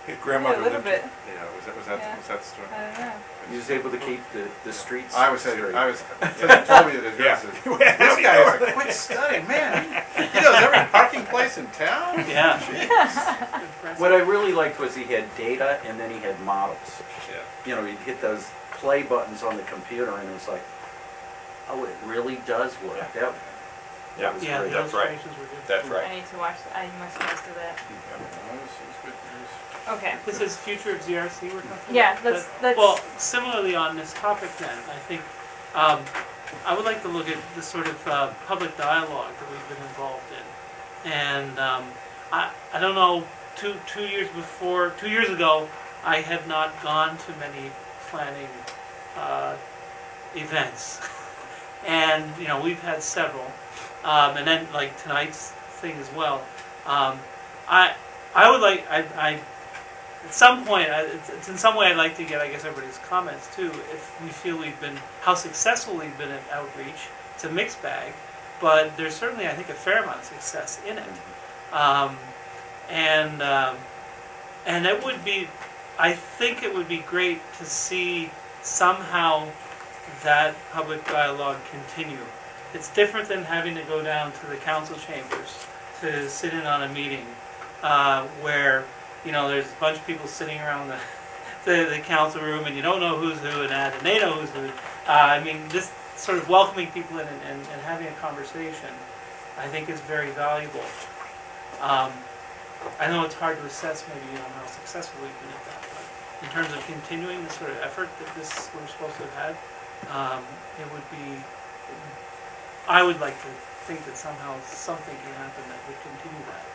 Speaker 1: His
Speaker 6: Yeah,
Speaker 1: grandmother
Speaker 6: a little
Speaker 1: lived
Speaker 6: bit.
Speaker 3: yeah, was that
Speaker 6: Yeah.
Speaker 3: the story?
Speaker 6: I don't know.
Speaker 4: He was able to keep the streets
Speaker 3: I was
Speaker 4: straight.
Speaker 3: he told me that
Speaker 1: Yeah.
Speaker 3: this guy is a quick study, man. He knows every parking place in town.
Speaker 4: Yeah.
Speaker 7: Impressive.
Speaker 4: What I really liked was he had data and then he had models.
Speaker 3: Yeah.
Speaker 4: He'd hit those play buttons on the computer, and it was like, oh, it really does work.
Speaker 1: Yeah.
Speaker 4: That was
Speaker 7: Yeah,
Speaker 4: great.
Speaker 7: the
Speaker 1: That's right.
Speaker 7: illustrations were good.
Speaker 1: That's
Speaker 6: I
Speaker 1: right.
Speaker 6: need to watch, I must of that.
Speaker 3: No, this is good news.
Speaker 6: Okay.
Speaker 7: This is future of ZRC we're talking about?
Speaker 6: Yeah, let's,
Speaker 7: Well, similarly on this topic then, I think, I would like to look at the sort of public dialogue that we've been involved in. And I don't know, 2 years ago, I had not gone to many planning events. And, you know, we've had several. And then like tonight's thing as well. I would like, at some point, it's in some way I'd like to get, I guess, everybody's comments too, if we feel how successful we've been at outreach. It's a mixed bag, but there's certainly, I think, a fair amount of success in it. And it would be, I think it would be great to see somehow that public dialogue continue. It's different than having to go down to the council chambers to sit in on a meeting where, you know, there's a bunch of people sitting around the council room and you don't know who's who and that, and they know who's who. I mean, this sort of welcoming people in and having a conversation, I think is very valuable. I know it's hard to assess maybe, you know, how successful we've been at that, but in terms of continuing the sort of effort that we're supposed to have had, it would be, I would like to think that somehow something can happen that would continue that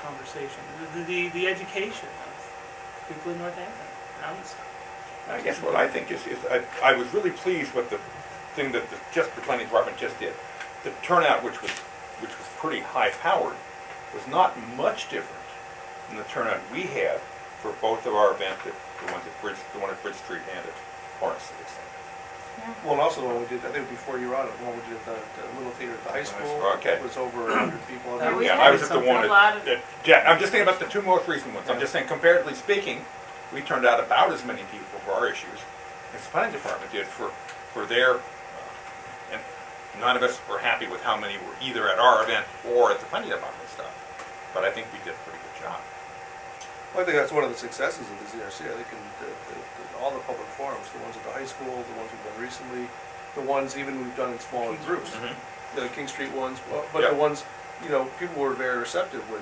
Speaker 7: conversation. The education of people in Northampton around this stuff.
Speaker 1: I guess what I think is I was really pleased with the thing that the planning department just did. The turnout, which was pretty high powered, was not much different than the turnout we had for both of our events, the one at Bridge Street and at Lawrence Civic Center.
Speaker 5: Well, and also the one we did, I think before you were on it, the one we did at the little theater at the high school.
Speaker 1: Okay.
Speaker 5: It was over 100 people.
Speaker 7: Yeah, we
Speaker 1: Yeah,
Speaker 7: had
Speaker 1: I was at the
Speaker 7: something-
Speaker 1: one
Speaker 6: a lot of-
Speaker 1: I'm just thinking about the two most recent ones. I'm just saying, comparatively speaking, we turned out about as many people for our issues as the planning department did for their. And none of us were happy with how many were either at our event or at the planning department stuff. But I think we did a pretty good job.
Speaker 5: Well, I think that's one of the successes of the ZRC. I think in all the public forums, the ones at the high school, the ones we've done recently, the ones even we've done in smaller groups, the King Street ones, but
Speaker 1: Yeah.
Speaker 5: the ones, you know, people were very receptive when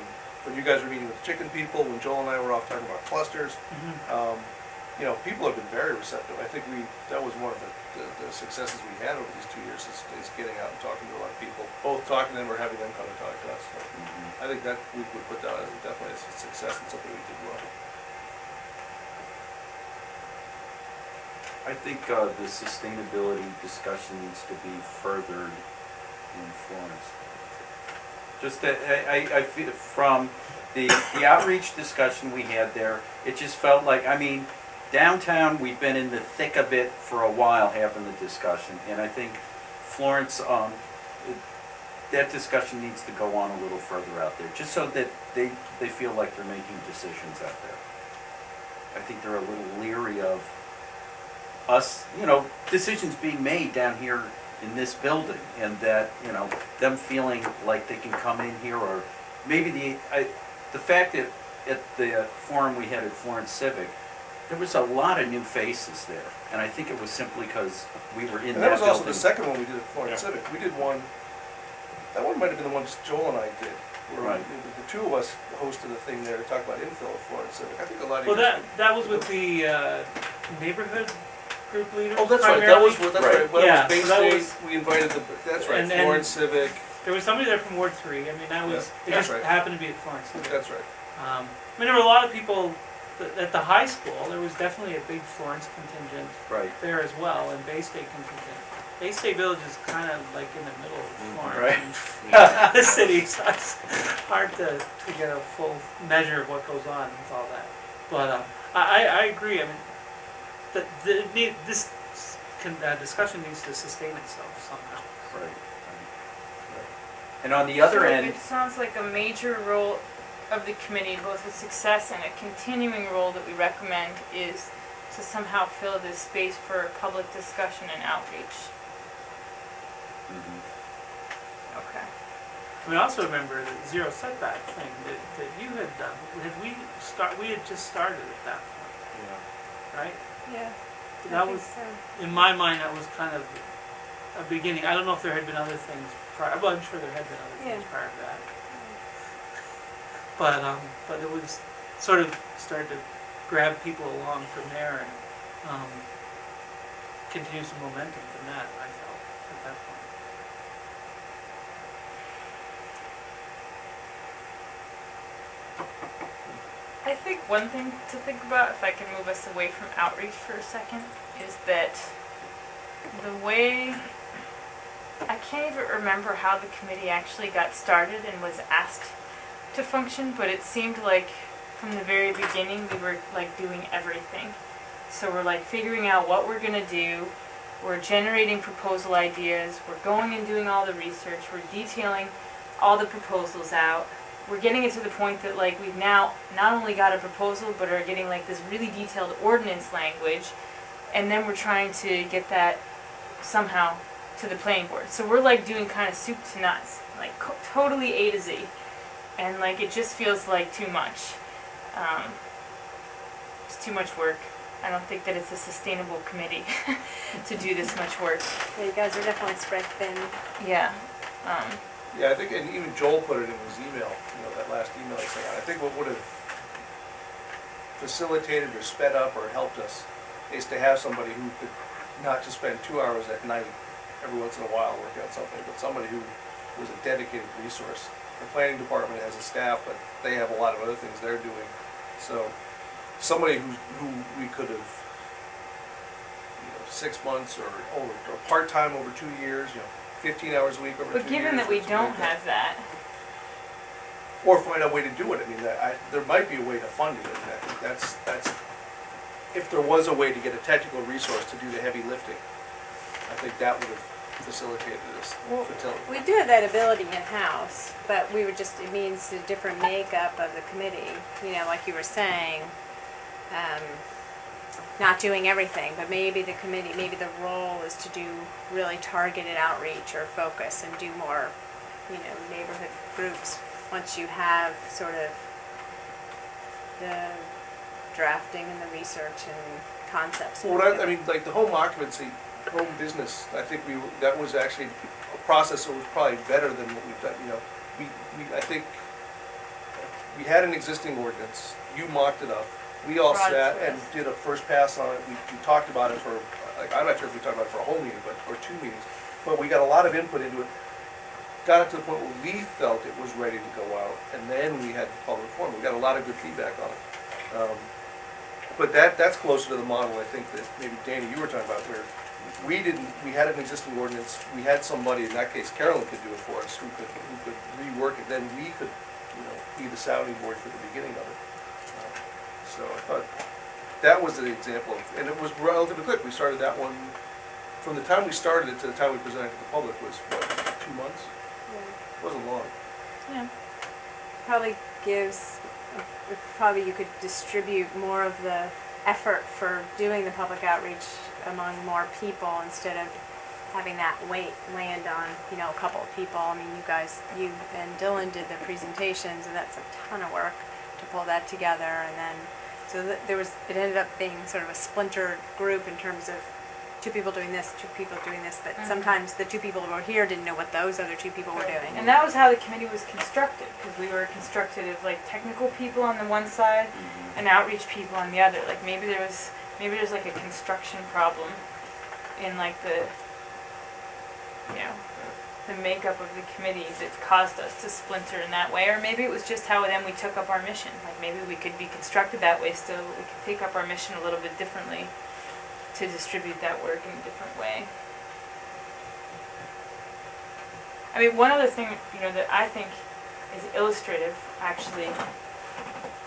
Speaker 5: you guys were meeting with the chicken people, when Joel and I were off talking about clusters. You know, people have been very receptive. I think that was one of the successes we had over these 2 years is getting out and talking to a lot of people, both talking to them or having them come and talk to us. So I think that we would put that as definitely as a success and something we did well.
Speaker 4: I think the sustainability discussion needs to be furthered in Florence. Just that I feel from the outreach discussion we had there, it just felt like, I mean, downtown, we've been in the thick of it for a while having the discussion, and I think Florence, that discussion needs to go on a little further out there, just so that they feel like they're making decisions out there. I think they're a little leery of us, you know, decisions being made down here in this building, and that, you know, them feeling like they can come in here, or maybe the fact that at the forum we had at Florence Civic, there was a lot of new faces there, and I think it was simply because we were in
Speaker 5: And
Speaker 4: that
Speaker 5: that was also
Speaker 4: building.
Speaker 5: the second one we did at Florence
Speaker 1: Yeah.
Speaker 5: Civic. We did one, that one might have been the one Joel and I did. Where
Speaker 4: Right.
Speaker 5: the two of us hosted a thing there to talk about infill at Florence Civic. I think a lot of
Speaker 7: Well,
Speaker 5: you guys
Speaker 7: that was with the neighborhood group leaders.
Speaker 5: Oh, that's right. That was
Speaker 7: primarily.
Speaker 5: that's
Speaker 4: Right.
Speaker 5: right. Well,
Speaker 7: Yeah,
Speaker 5: it was Bay
Speaker 7: so that
Speaker 5: State.
Speaker 7: was-
Speaker 5: We invited that's right.
Speaker 7: And-
Speaker 5: Florence Civic.
Speaker 7: There was somebody there from Ward 3. I mean, that was,
Speaker 5: Yeah,
Speaker 7: it
Speaker 5: that's
Speaker 7: just
Speaker 5: right.
Speaker 7: happened to be at Florence.
Speaker 5: That's right.
Speaker 7: I mean, there were a lot of people at the high school. There was definitely a big Florence contingent
Speaker 4: Right.
Speaker 7: there as well, and Bay State contingent. Bay State Village is kind of like in the middle of Florence, and the city, so it's hard to get a full measure of what goes on with all that. But I agree. I mean, this discussion needs to sustain itself somehow.
Speaker 4: Right. And on the other
Speaker 6: So
Speaker 4: end,
Speaker 6: It sounds like a major role of the committee, both a success and a continuing role that we recommend, is to somehow fill this space for public discussion and outreach. Okay.
Speaker 7: I mean, I also remember the zero setback thing that you had done. We had just started at that point, right?
Speaker 2: Yeah.
Speaker 7: that was, in my mind, that was kind of a beginning. I don't know if there had been other things prior, well, I'm sure there had been other things
Speaker 2: Yeah.
Speaker 7: prior to that. But it was sort of started to grab people along from there and, continue some momentum from that, I felt, at that point.
Speaker 6: I think one thing to think about, if I can move us away from outreach for a second, is that the way, I can't even remember how the committee actually got started and was asked to function, but it seemed like from the very beginning we were like doing everything. So we're like figuring out what we're gonna do, we're generating proposal ideas, we're going and doing all the research, we're detailing all the proposals out. We're getting it to the point that like we've now not only got a proposal but are getting like this really detailed ordinance language, and then we're trying to get that somehow to the planning board. So we're like doing kind of soup to nuts, like totally A to Z, and like it just feels like too much. It's too much work. I don't think that it's a sustainable committee to do this much work.
Speaker 2: Yeah, you guys are definitely spread thin.
Speaker 6: Yeah.
Speaker 5: Yeah, I think, and even Joel put it in his email, that last email he sent out. I think what would have facilitated or sped up or helped us is to have somebody who could not just spend 2 hours at night every once in a while working on something, but somebody who was a dedicated resource. The planning department has a staff, but they have a lot of other things they're doing. So somebody who we could have, 6 months or part-time over 2 years, 15 hours a week over 2 years.
Speaker 6: But given that we
Speaker 5: or
Speaker 6: don't
Speaker 5: something like
Speaker 6: have that,
Speaker 5: or find a way to do it. I mean, there might be a way to fund it, and I think that's, if there was a way to get a technical resource to do the heavy lifting, I think that would have facilitated this.
Speaker 2: Well, we do have that ability in-house, but we would just, it means a different makeup of the committee, like you were saying, not doing everything, but maybe the committee, maybe the role is to do really targeted outreach or focus and do more, neighborhood groups once you have sort of the drafting and the research and concepts.
Speaker 5: Well, I mean, like the home occupancy, home business, I think that was actually a process that was probably better than what we've done, I think we had an existing ordinance, you mocked it up, we all
Speaker 6: Brought it
Speaker 5: sat
Speaker 6: to
Speaker 5: and
Speaker 6: us.
Speaker 5: did a first pass on it, we talked about it for, I'm not sure if we talked about it for a whole meeting, or 2 meetings, but we got a lot of input into it, got it to the point where we felt it was ready to go out, and then we had the public forum, we got a lot of good feedback on it. But that's closer to the model, I think, that maybe Dana, you were talking about, where we had an existing ordinance, we had somebody, in that case Carolyn could do it for us, who could rework it, then we could, be the sounding board for the beginning of it. So I thought that was an example of, and it was relatively quick, we started that one, from the time we started it to the time we presented it to the public was, what, 2 months? It wasn't long.
Speaker 6: yeah.
Speaker 2: Probably you could distribute more of the effort for doing the public outreach among more people instead of having that weight land on, a couple of people. I mean, you and Dylan did the presentations, and that's a ton of work to pull that together, and then, so it ended up being sort of a splintered group in terms of 2 people doing this, 2 people doing this, but sometimes the 2 people who were here didn't know what those other 2 people were doing.
Speaker 6: And that was how the committee was constructed, because we were constructed of like technical people on the one side and outreach people on the other. Like maybe there's like a construction problem in like the makeup of the committee that caused us to splinter in that way, or maybe it was just how then we took up our mission. Like maybe we could be constructed that way still, but we could take up our mission a little bit differently to distribute that work in a different way. I mean, one other thing, that I think is illustrative, actually.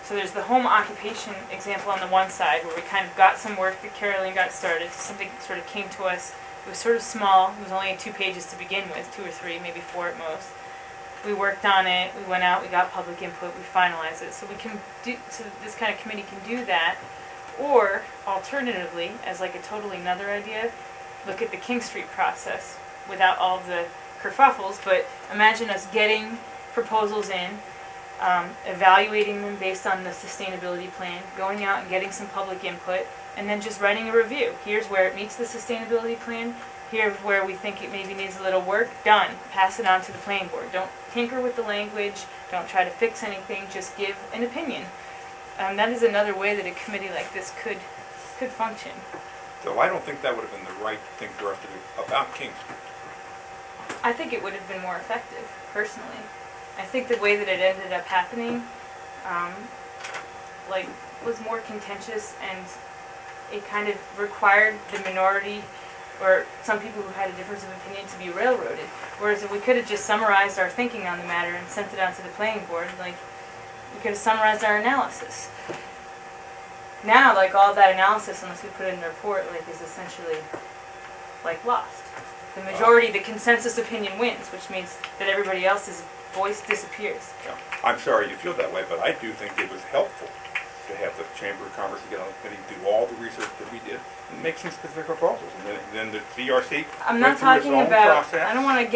Speaker 6: So there's the home occupation example on the one side, where we kind of got some work that Carolyn got started. Something sort of came to us. It was sort of small. It was only 2 pages to begin with, 2 or 3, maybe 4 at most. We worked on it. We went out. We got public input. We finalized it. So this kind of committee can do that. Or, alternatively, as like a totally another idea, look at the King Street process without all the kerfuffles, but imagine us getting proposals in, evaluating them based on the sustainability plan, going out and getting some public input, and then just writing a review. Here's where it meets the sustainability plan, here's where we think it maybe needs a little work, done. Pass it on to the planning board. Don't tinker with the language, don't try to fix anything, just give an opinion. That is another way that a committee like this could function.
Speaker 1: So I don't think that would have been the right thing for us to do about King Street.
Speaker 6: I think it would have been more effective, personally. I think the way that it ended up happening, was more contentious, and it kind of required the minority or some people who had a difference of opinion to be railroaded. Whereas if we could have just summarized our thinking on the matter and sent it out to the planning board, we could have summarized our analysis. Now, all that analysis, unless we put it in the report, is essentially lost. The majority, the consensus opinion wins, which means that everybody else's voice disappears.
Speaker 1: Yeah. I'm sorry you feel that way, but I do think it was helpful to have the Chamber of Commerce get on the committee, do all the research that we did, and make some specific proposals. And then the CRC
Speaker 6: I'm
Speaker 1: went
Speaker 6: not
Speaker 1: through its
Speaker 6: talking
Speaker 1: own
Speaker 6: about,
Speaker 1: process.
Speaker 6: I don't want to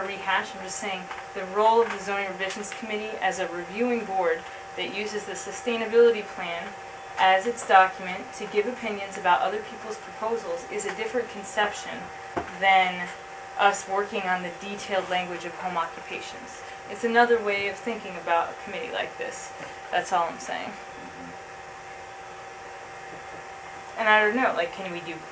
Speaker 6: rehash, I'm just saying the role of the Zoning Revisions Committee as a reviewing board that uses the sustainability plan as its document to give opinions about other people's proposals is a different conception than us working on the detailed language of home occupations. It's another way of thinking about a committee like this. That's all I'm saying. And I don't know,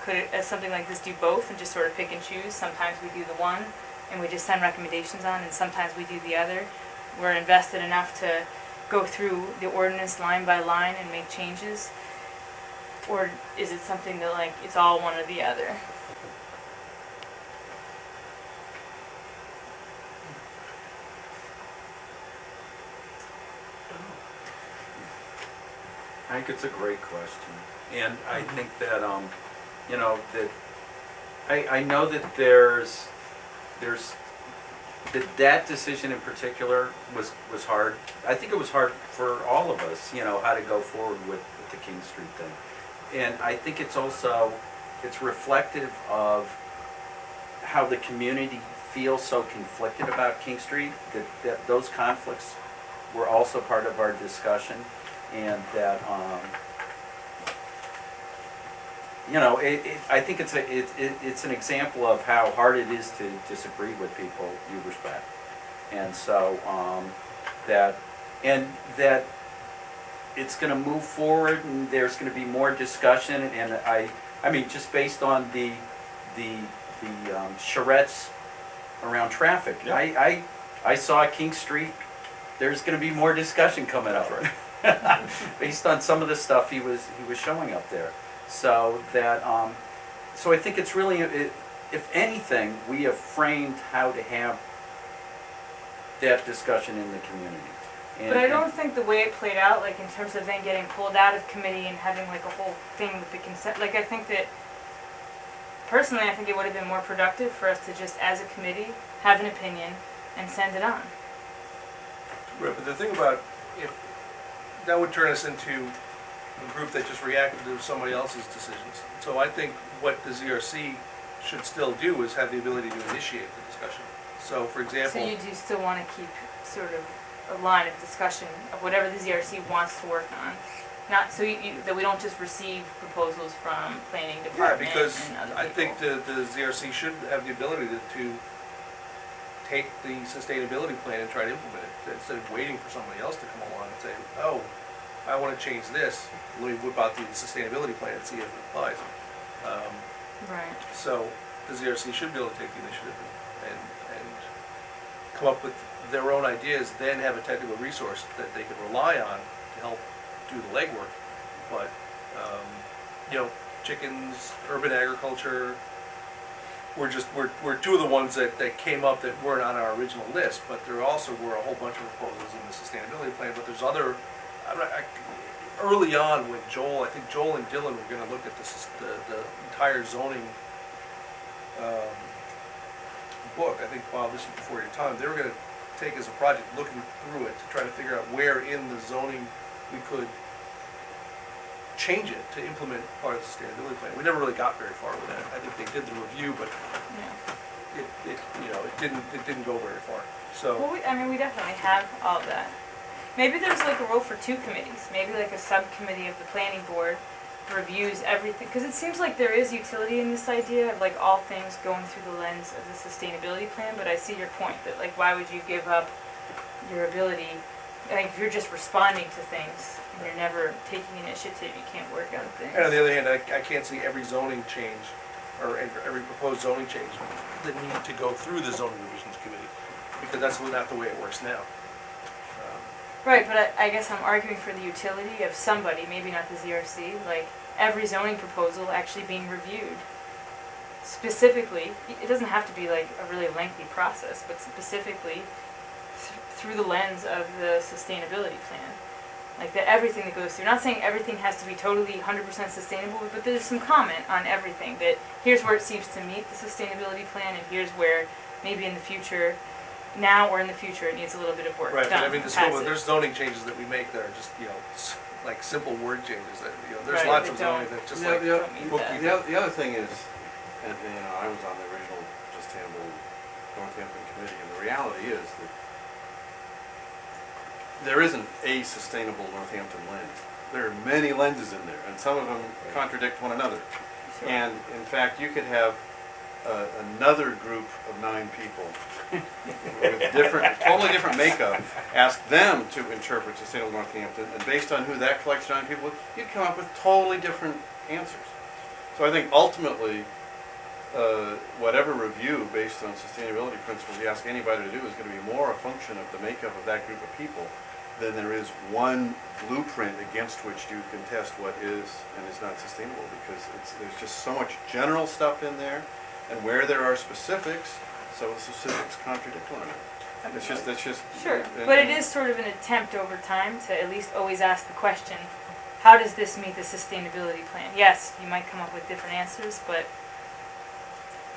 Speaker 6: could something like this do both and just sort of pick and choose? Sometimes we do the one and we just send recommendations on, and sometimes we do the other. We're invested enough to go through the ordinance line by line and make changes? Or is it something that it's all one or the other?
Speaker 4: I think it's a great question, and I think that I know that there's that decision in particular was hard. I think it was hard for all of us, how to go forward with the King Street thing, and I think it's reflective of how the community feels so conflicted about King Street, that those conflicts were also part of our discussion. And that, I think it's an example of how hard it is to disagree with people you respect, and so that it's going to move forward, and there's going to be more discussion. And I mean, just based on the charrettes around traffic,
Speaker 1: Yeah.
Speaker 4: I saw King Street. There's going to be more discussion coming up.
Speaker 1: Right.
Speaker 4: Based on some of the stuff he was showing up there, so that so I think it's really, if anything, we have framed how to have that discussion in the community.
Speaker 6: But I don't think the way it played out, in terms of then getting pulled out of committee and having a whole thing with the consent, I think that, personally, I think it would have been more productive for us to just, as a committee, have an opinion and send it on.
Speaker 5: Right, but the thing about, if that would turn us into a group that just reacted to somebody else's decisions. So I think what the ZRC should still do is have the ability to initiate the discussion. So, for example,
Speaker 6: So you do still want to keep sort of a line of discussion of whatever the ZRC wants to work on? Not so that we don't just receive proposals from planning
Speaker 5: yeah,
Speaker 6: department
Speaker 5: because
Speaker 6: and other people.
Speaker 5: I think the ZRC should have the ability to take the sustainability plan and try to implement it, instead of waiting for somebody else to come along and say, oh, I want to change this, let me whip out the sustainability plan and see if it applies.
Speaker 6: Right.
Speaker 5: So the ZRC should be able to take the initiative and come up with their own ideas, then have a technical resource that they can rely on to help do the legwork. But, chickens, urban agriculture, we're two of the ones that came up that weren't on our original list, but there also were a whole bunch of proposals in the sustainability plan, but there's other, early on when I think Joel and Dylan were gonna look at the entire zoning book. I think, wow, this was before your time. They were gonna take as a project, looking through it to try to figure out where in the zoning we could change it to implement part of the sustainability plan. We never really got very far with that. I think they did the review, but
Speaker 6: Yeah.
Speaker 5: it didn't go very far.
Speaker 6: Well,
Speaker 5: So,
Speaker 6: we definitely have all of that. Maybe there's like a role for two committees, maybe like a subcommittee of the planning board reviews everything, because it seems like there is utility in this idea of like all things going through the lens of the sustainability plan, but I see your point that like why would you give up your ability, like if you're just responding to things and you're never taking initiative, you can't work on things.
Speaker 5: And on the other hand, I can't see every zoning change, or every proposed zoning change, the need to go through the zoning revisions committee, because that's not the way it works now.
Speaker 6: Right, but I guess I'm arguing for the utility of somebody, maybe not the ZRC, like every zoning proposal actually being reviewed. Specifically, it doesn't have to be like a really lengthy process, but specifically through the lens of the sustainability plan. Like that everything that goes through, not saying everything has to be totally 100% sustainable, but there's some comment on everything that here's where it seems to meet the sustainability plan and here's where maybe in the future, now or in the future, it needs a little bit of work
Speaker 5: Right,
Speaker 6: done.
Speaker 5: but I mean, the scope of,
Speaker 6: Passage.
Speaker 5: there's zoning changes that we make that are just, like simple word changes that, there's
Speaker 6: Right,
Speaker 5: lots
Speaker 6: that
Speaker 5: of zoning
Speaker 6: don't-
Speaker 5: that just
Speaker 3: No,
Speaker 5: like,
Speaker 6: don't mean that.
Speaker 3: The other thing is, and I was on the original Sustainable Northampton Committee, and the reality is that there isn't a sustainable Northampton lens. There are many lenses in there, and some of them contradict one another.
Speaker 6: Sure.
Speaker 3: And in fact, you could have another group of 9 people with totally different makeup, ask them to interpret Sustainable Northampton, and based on who that collection of 9 people, you'd come up with totally different answers. So I think ultimately, whatever review based on sustainability principles you ask anybody to do is going to be more a function of the makeup of that group of people than there is one blueprint against which you can test what is and is not sustainable, because there's just so much general stuff in there, and where there are specifics, some of the specifics contradict one another. That's just.
Speaker 6: Sure, but it is sort of an attempt over time to at least always ask the question, how does this meet the sustainability plan? Yes, you might come up with different answers, but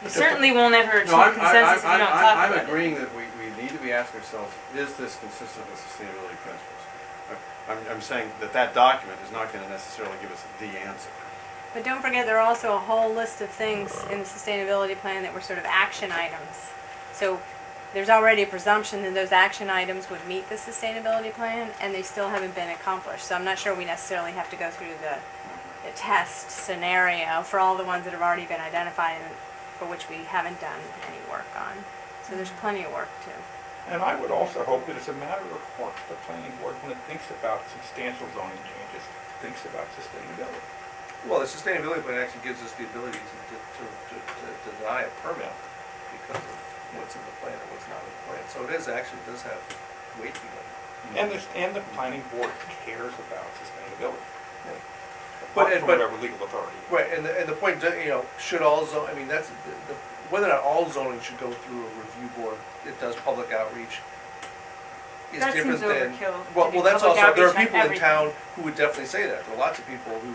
Speaker 6: you certainly won't ever achieve consensus if you don't talk about it.
Speaker 3: I'm agreeing that we need to be asking ourselves, is this consistent with sustainability principles? I'm saying that document is not going to necessarily give us the answer.
Speaker 2: But don't forget, there are also a whole list of things in the sustainability plan that were sort of action items. So there's already a presumption that those action items would meet the sustainability plan, and they still haven't been accomplished. So I'm not sure we necessarily have to go through the test scenario for all the ones that have already been identified and for which we haven't done any work on. So there's plenty of work too.
Speaker 1: And I would also hope that it's a matter of course the planning board, when it thinks about substantial zoning changes, thinks about sustainability.
Speaker 5: well, the sustainability plan actually gives us the ability to deny a permit because of what's in the plan and what's not in the plan. So it does have weight behind it.
Speaker 1: And the planning board cares about sustainability.
Speaker 5: Yeah.
Speaker 1: Apart
Speaker 5: But-
Speaker 1: from
Speaker 5: but-
Speaker 1: whatever legal authority.
Speaker 5: Right, and the point, should all I mean, that's, whether or not all zoning should go through a review board, it does public outreach, is
Speaker 6: That
Speaker 5: different
Speaker 6: seems
Speaker 5: than.
Speaker 6: overkill to
Speaker 5: Well,
Speaker 6: do
Speaker 5: that's
Speaker 6: public
Speaker 5: also, there are
Speaker 6: outreach on
Speaker 5: people in
Speaker 6: everything.
Speaker 5: town who would definitely say that. There are lots of people who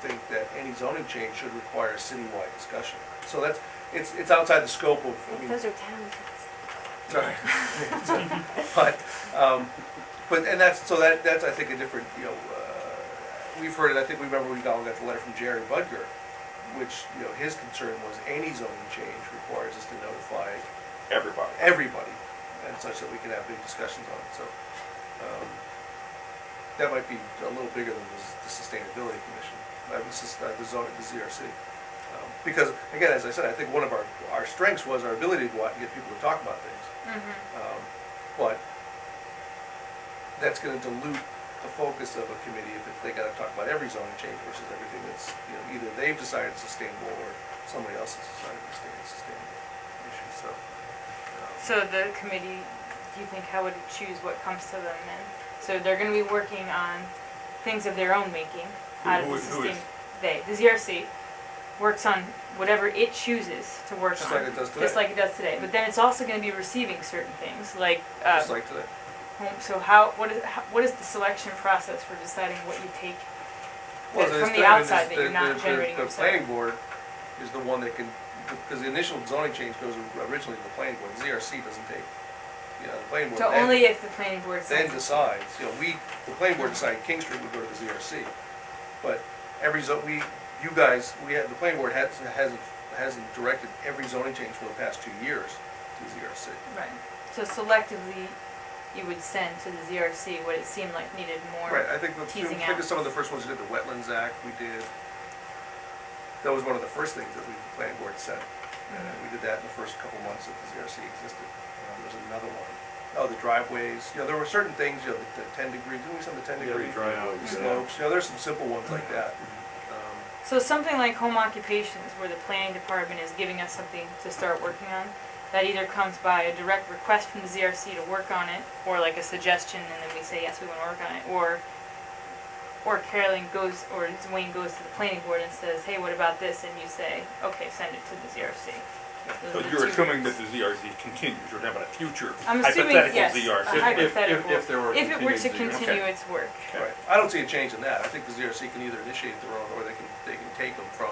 Speaker 5: think that any zoning change should require a citywide discussion. So it's outside the scope of, I mean,
Speaker 2: Those are towns.
Speaker 5: sorry. And that's I think a different, we've heard it, I think we remember we all got the letter from Jerry Budger, which, his concern was any zoning change requires us to notify everybody, and such that we can have big discussions on it, so, that might be a little bigger than the Sustainability Commission, the ZRC. Because, again, as I said, I think one of our strengths was our ability to go out and get people to talk about things. But that's gonna dilute the focus of a committee if they gotta talk about every zoning change versus everything that's, either they've decided is sustainable or somebody else has decided is sustainable issue, so.
Speaker 6: So the committee, do you think, how would it choose what comes to them then? So they're gonna be working on things of their own making out of the
Speaker 1: Who is?
Speaker 6: the ZRC works on whatever it chooses to work
Speaker 5: Just
Speaker 6: on.
Speaker 5: like it does today.
Speaker 6: Just like it does today. But then it's also gonna be receiving certain things, like,
Speaker 5: Just like today.
Speaker 6: so what is the selection process for deciding what you take
Speaker 5: Well,
Speaker 6: from
Speaker 5: it's
Speaker 6: the outside that you're not generating
Speaker 5: The
Speaker 6: yourself?
Speaker 5: planning board is the one that can, because the initial zoning change goes originally to the planning board, the ZRC doesn't take, the planning board.
Speaker 6: So
Speaker 5: then-
Speaker 6: only if the planning board
Speaker 5: then
Speaker 6: says.
Speaker 5: decides, the planning board decided King Street would go to the ZRC. But every the planning board hasn't directed every zoning change for the past 2 years to the ZRC.
Speaker 6: Right. So selectively, you would send to the ZRC what it seemed like needed more.
Speaker 5: Right, I think,
Speaker 6: teasing
Speaker 5: think
Speaker 6: out.
Speaker 5: of some of the first ones we did, the Wetlands Act, we did, that was one of the first things that we, the planning board said. And we did that in the first couple months that the ZRC existed. There's another one. Oh, the driveways, there were certain things, the 10 degree, didn't we send the 10 degree
Speaker 3: driveways,
Speaker 5: slopes? There's some simple ones like that.
Speaker 6: So something like home occupations, where the planning department is giving us something to start working on, that either comes by a direct request from the ZRC to work on it, or like a suggestion, and then we say, yes, we want to work on it, or Carolyn goes, or Wayne goes to the planning board and says, hey, what about this? And you say, okay, send it to the ZRC.
Speaker 1: So you're assuming that the ZRC continues, you're talking about a future
Speaker 6: I'm assuming,
Speaker 1: hypothetical
Speaker 6: yes,
Speaker 1: ZRC.
Speaker 6: a hypothetical.
Speaker 3: If there were
Speaker 6: If it were to
Speaker 3: continued ZRC.
Speaker 6: continue its work.
Speaker 5: Right, I don't see a change in that. I think the ZRC can either initiate their own, or they can take them from,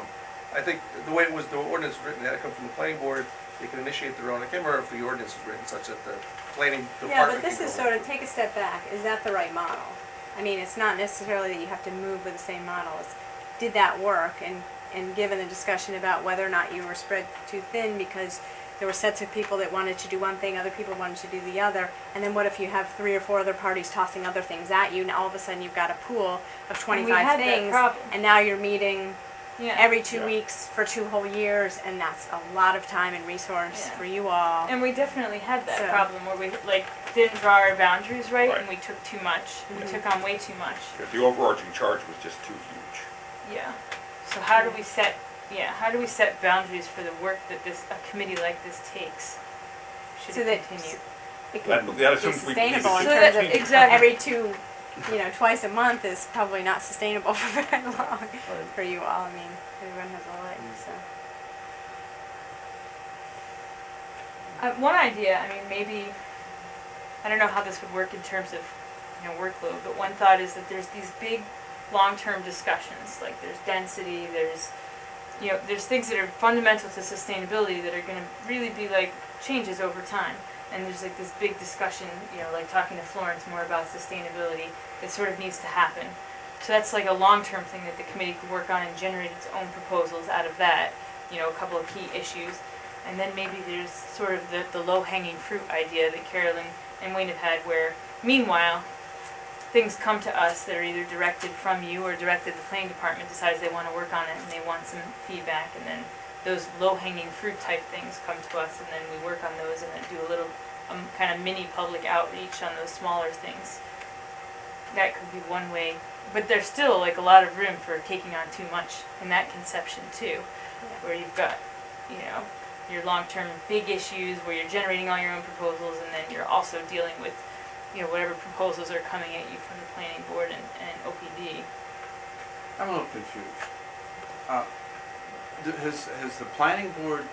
Speaker 5: I think the way it was, the ordinance was written, it had to come from the planning board, they can initiate their own. I can't remember if the ordinance was written such that the planning department
Speaker 2: Yeah, but
Speaker 5: can
Speaker 2: this is
Speaker 5: go-
Speaker 2: sort of, take a step back, is that the right model? I mean, it's not necessarily that you have to move with the same model, it's, did that work? And given the discussion about whether or not you were spread too thin because there were sets of people that wanted to do one thing, other people wanted to do the other, and then what if you have 3 or 4 other parties tossing other things at you, and all of a sudden you've got a pool of 25
Speaker 6: had that
Speaker 2: things,
Speaker 6: problem.
Speaker 2: and now you're meeting
Speaker 6: Yeah.
Speaker 2: every 2
Speaker 1: Yeah.
Speaker 2: weeks for 2 whole years, and that's a lot of time and resource
Speaker 6: Yeah.
Speaker 2: for you all.
Speaker 6: And we definitely had that
Speaker 2: So-
Speaker 6: problem where we like didn't draw our boundaries right,
Speaker 1: Right.
Speaker 6: and we took too much. We
Speaker 1: Yeah.
Speaker 6: took on way too much.
Speaker 1: If the overarching charge was just too huge.
Speaker 6: Yeah. So how do we set boundaries for the work that a committee like this takes? Should
Speaker 2: So
Speaker 6: it
Speaker 2: that
Speaker 6: continue?
Speaker 2: it
Speaker 1: That-
Speaker 2: could
Speaker 1: that
Speaker 2: be
Speaker 1: assumes we need to
Speaker 2: sustainable in
Speaker 6: So
Speaker 2: terms
Speaker 6: that-
Speaker 2: of
Speaker 1: continue.
Speaker 6: exactly.
Speaker 2: every 2, twice a month is probably not sustainable for very long for you all. I mean, everyone has a life, so.
Speaker 6: One idea, I mean, maybe, I don't know how this would work in terms of, workload, but one thought is that there's these big, long-term discussions, like there's density, there's things that are fundamental to sustainability that are gonna really be like changes over time. And there's like this big discussion, like talking to Florence more about sustainability that sort of needs to happen. So that's like a long-term thing that the committee could work on and generate its own proposals out of that, a couple of key issues. And then maybe there's sort of the low-hanging fruit idea that Carolyn and Wayne have had where, meanwhile, things come to us that are either directed from you or directed the planning department decides they want to work on it and they want some feedback, and then those low-hanging fruit type things come to us and then we work on those and then do a little kind of mini public outreach on those smaller things. That could be one way, but there's still like a lot of room for taking on too much in that conception too, where you've got, your long-term big issues where you're generating all your own proposals and then you're also dealing with, whatever proposals are coming at you from the planning board and OPD.
Speaker 3: I'm a little confused. Has the planning board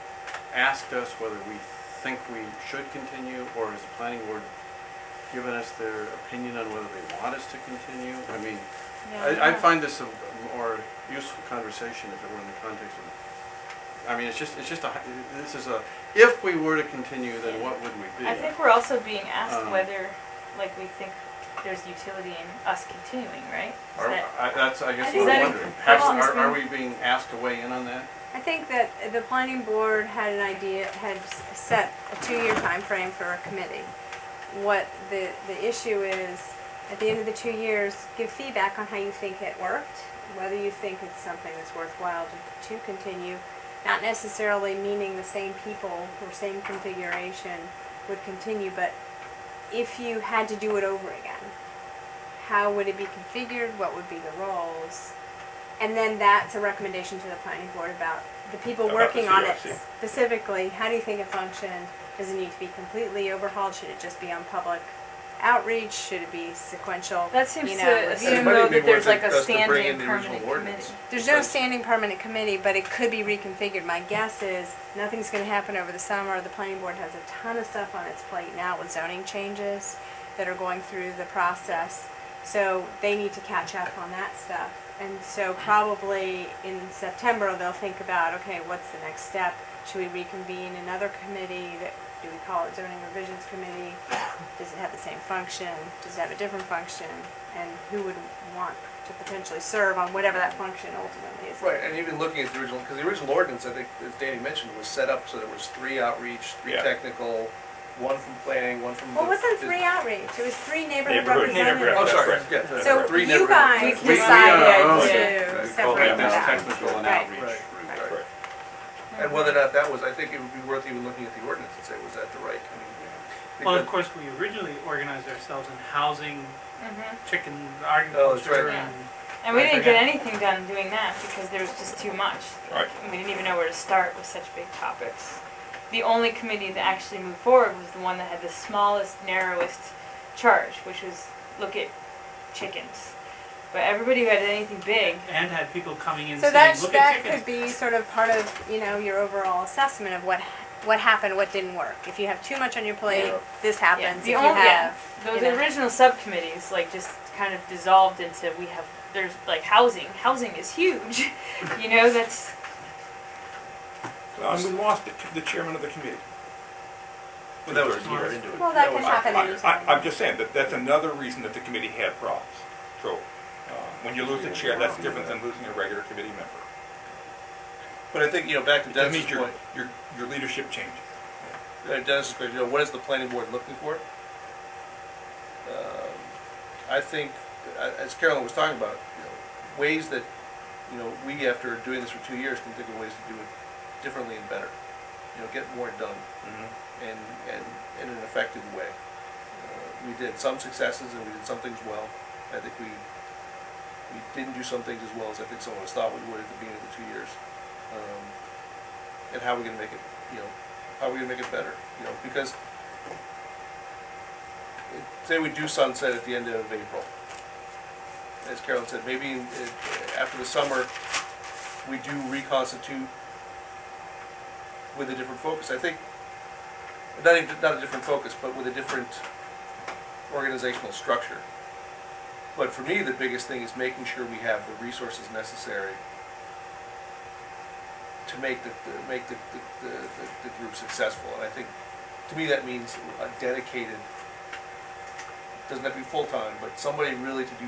Speaker 3: asked us whether we think we should continue, or has the planning board given us their opinion on whether they want us to continue? I mean, I'd find this a more useful conversation if it were in the context of, if we were to continue, then what would we be?
Speaker 6: I think we're also being asked
Speaker 3: Um,
Speaker 6: whether, we think there's utility in us continuing, right? Is
Speaker 3: Are,
Speaker 6: that-
Speaker 3: I guess
Speaker 2: think
Speaker 3: what I'm
Speaker 6: that-
Speaker 3: wondering.
Speaker 6: that's
Speaker 3: Are
Speaker 6: been-
Speaker 3: we being asked to weigh in on that?
Speaker 2: I think that the planning board had an idea, had set a 2-year time frame for a committee. What the issue is, at the end of the 2 years, give feedback on how you think it worked, whether you think it's something that's worthwhile to continue. Not necessarily meaning the same people or same configuration would continue, but if you had to do it over again, how would it be configured? What would be the roles? And then that's a recommendation to the planning board about the people
Speaker 1: About
Speaker 2: working
Speaker 1: the
Speaker 2: on it
Speaker 1: CRC.
Speaker 2: specifically. How do you think it functioned? Does it need to be completely overhauled? Should it just be on public outreach? Should it be sequential?
Speaker 6: That seems
Speaker 2: You
Speaker 6: to
Speaker 2: know,
Speaker 6: assume
Speaker 5: it might
Speaker 6: though
Speaker 5: even be
Speaker 6: that there's
Speaker 5: worth
Speaker 6: like
Speaker 5: it
Speaker 6: a
Speaker 5: us to bring in
Speaker 6: standing
Speaker 5: the
Speaker 6: permanent
Speaker 5: original ordinance.
Speaker 6: committee.
Speaker 2: There's no standing permanent committee, but it could be reconfigured. My guess is nothing's going to happen over the summer. The planning board has a ton of stuff on its plate now with zoning changes that are going through the process. So they need to catch up on that stuff. And so probably in September, they'll think about, okay, what's the next step? Should we reconvene another committee? Do we call it zoning revisions committee? Does it have the same function? Does it have a different function? And who would want to potentially serve on whatever that function ultimately is?
Speaker 5: Right, and even looking at the original, because the original ordinance, I think, as Danny mentioned, was set up so there was 3 outreach, 3
Speaker 1: Yeah.
Speaker 5: technical, one from planning, one from.
Speaker 2: Well, it
Speaker 5: the-
Speaker 2: wasn't 3 outreach, it was 3 neighborhood
Speaker 1: Neighborhood,
Speaker 2: representatives.
Speaker 5: Oh,
Speaker 1: That's
Speaker 5: sorry,
Speaker 1: right.
Speaker 5: yeah.
Speaker 2: So
Speaker 5: three
Speaker 2: you
Speaker 5: neighborhood
Speaker 2: guys
Speaker 5: representatives.
Speaker 3: We
Speaker 2: decided
Speaker 3: own
Speaker 2: to
Speaker 3: it.
Speaker 4: We call
Speaker 2: separate
Speaker 4: that
Speaker 2: that out.
Speaker 3: technical and
Speaker 2: Right.
Speaker 3: outreach.
Speaker 5: Right.
Speaker 1: Right.
Speaker 5: And whether or not that was, I think it would be worth even looking at the ordinance and say, was that the right? I mean,
Speaker 7: Well, of
Speaker 5: because-
Speaker 7: course, we originally organized ourselves in housing,
Speaker 6: Mm-hmm.
Speaker 7: chicken,
Speaker 5: right.
Speaker 7: agriculture,
Speaker 6: Yeah.
Speaker 7: and
Speaker 6: And we
Speaker 7: I
Speaker 6: didn't
Speaker 7: forget.
Speaker 6: get anything done doing that because there was just too much.
Speaker 1: Right.
Speaker 6: We didn't even know where to start with such big topics. The only committee that actually moved forward was the one that had the smallest, narrowest charge, which was look at chickens. But everybody who had anything big,
Speaker 7: and had people coming in
Speaker 2: So
Speaker 7: saying,
Speaker 2: that
Speaker 7: look
Speaker 2: that
Speaker 7: at chickens.
Speaker 2: could be sort of part of, you know, your overall assessment of what happened, what didn't work. If you have too much on your plate,
Speaker 1: Yeah.
Speaker 2: this
Speaker 6: yeah,
Speaker 2: happens.
Speaker 6: the
Speaker 2: If you
Speaker 6: only, yeah,
Speaker 2: have,
Speaker 6: those
Speaker 2: you know.
Speaker 6: original subcommittees like just kind of dissolved into there's like housing. Housing is huge, you know. That's
Speaker 1: Well, and we lost the chairman of the committee.
Speaker 5: Well, that was a
Speaker 7: Well,
Speaker 5: year into it.
Speaker 2: well, that
Speaker 5: was-
Speaker 2: can happen anytime.
Speaker 1: I'm just saying that that's another reason that the committee had problems. So, when you lose a chair, that's different than losing a regular committee member.
Speaker 5: But I think, back to
Speaker 1: It
Speaker 5: Dennis's
Speaker 1: means
Speaker 5: point,
Speaker 1: your leadership changes.
Speaker 5: Dennis's question, what is the planning board looking for? I think, as Carolyn was talking about, ways that, we, after doing this for 2 years, can think of ways to do it differently and better. Get more done and in an effective way. We did some successes and we did some things well. I think we didn't do some things as well as I think some of us thought we would at the beginning of the 2 years. And how are we gonna make it, how are we gonna make it better? Because say we do sunset at the end of April. As Carolyn said, maybe after the summer, we do reconstitute with a different focus. I think, not a different focus, but with a different organizational structure. But for me, the biggest thing is making sure we have the resources necessary to make the group successful. And I think, to me, that means a dedicated, doesn't have to be full-time, but somebody really to do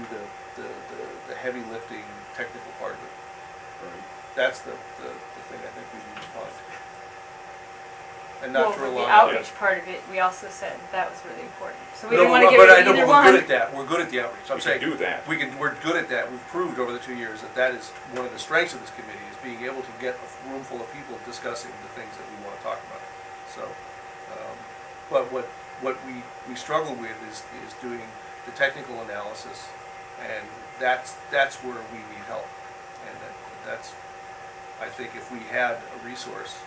Speaker 5: the heavy lifting, technical part of it. That's the thing I think we need to find. And not to
Speaker 6: well,
Speaker 5: rely
Speaker 6: the
Speaker 5: on.
Speaker 6: outreach part of it. We also said that was really important. So we
Speaker 5: No,
Speaker 6: didn't want to give
Speaker 5: but I
Speaker 6: it
Speaker 5: know
Speaker 6: either
Speaker 5: we're
Speaker 6: one.
Speaker 5: good at that. We're good at the outreach. I'm
Speaker 1: We
Speaker 5: saying
Speaker 1: can do that.
Speaker 5: we're good at that. We've proved over the 2 years that that is one of the strengths of this committee, is being able to get a room full of people discussing the things that we want to talk about. So, but what we struggle with is doing the technical analysis, and that's where we need help. And that's, I think, if we had a resource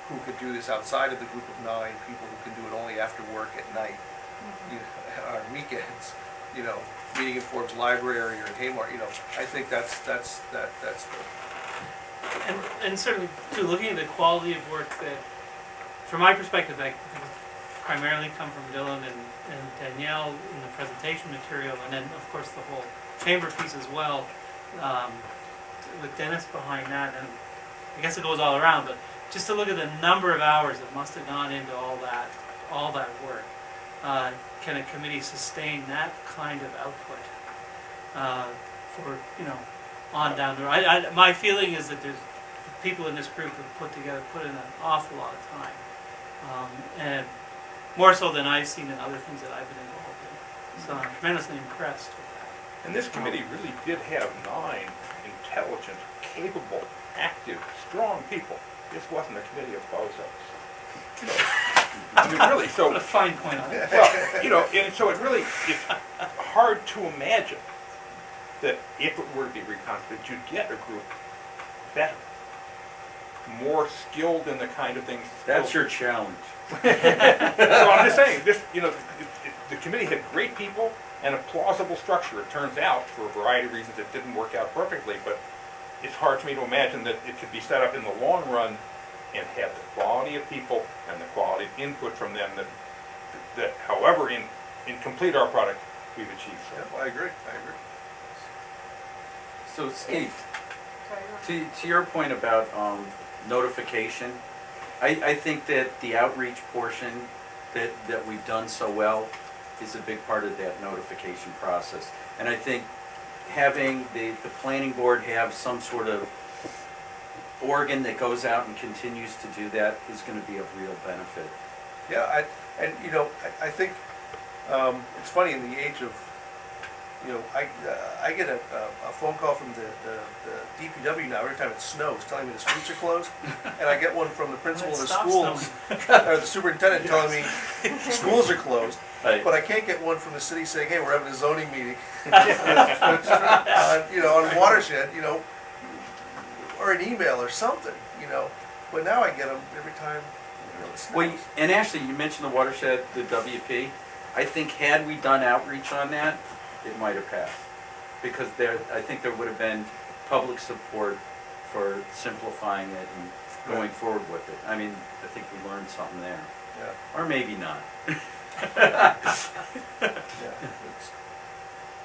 Speaker 5: who could do this outside of the group of 9 people who can do it only after work at night, on weekends, meeting in Forbes Library or in Haymar, I think that's the.
Speaker 7: And certainly, too, looking at the quality of work that, from my perspective, I think primarily come from Dylan and Danielle in the presentation material, and then, of course, the whole chamber piece as well, with Dennis behind that, and I guess it goes all around, but just to look at the number of hours that must have gone into all that work. Can a committee sustain that kind of output for, on down the road? My feeling is that there's people in this group have put in an awful lot of time, and more so than I've seen in other things that I've been involved in. So I'm tremendously impressed with that.
Speaker 1: And this committee really did have 9 intelligent, capable, active, strong people. This wasn't a committee of bozos. I mean, really, so,
Speaker 7: What a fine point on it.
Speaker 1: well, and so it's hard to imagine that if it were to be reconstituted, you'd get a group better, more skilled in the kind of things.
Speaker 4: That's your challenge.
Speaker 1: So I'm just saying, the committee had great people and a plausible structure. It turns out, for a variety of reasons, it didn't work out perfectly, but it's hard for me to imagine that it could be set up in the long run and have the quality of people and the quality of input from them that however in complete our product, we've achieved so far.
Speaker 5: I agree.
Speaker 4: So Steve,
Speaker 6: Sorry, go on.
Speaker 4: to your point about notification, I think that the outreach portion that we've done so well is a big part of that notification process. And I think having the planning board have some sort of organ that goes out and continues to do that is going to be of real benefit.
Speaker 5: Yeah, and you know, I think, it's funny in the age of, you know, I get a phone call from the DPW now every time it snows, telling me the streets are closed. And I get one from the principal of the schools, or the superintendent telling me schools are closed.
Speaker 4: Right.
Speaker 5: But I can't get one from the city saying, hey, we're having a zoning meeting. You know, on watershed, you know, or an email or something, you know. But now I get them every time, you know, it snows.
Speaker 4: Well, and actually, you mentioned the watershed, the WP. I think had we done outreach on that, it might have passed. Because I think there would have been public support for simplifying it and going forward with it. I mean, I think we learned something there.
Speaker 5: Yeah,
Speaker 4: Or maybe not.
Speaker 5: yeah.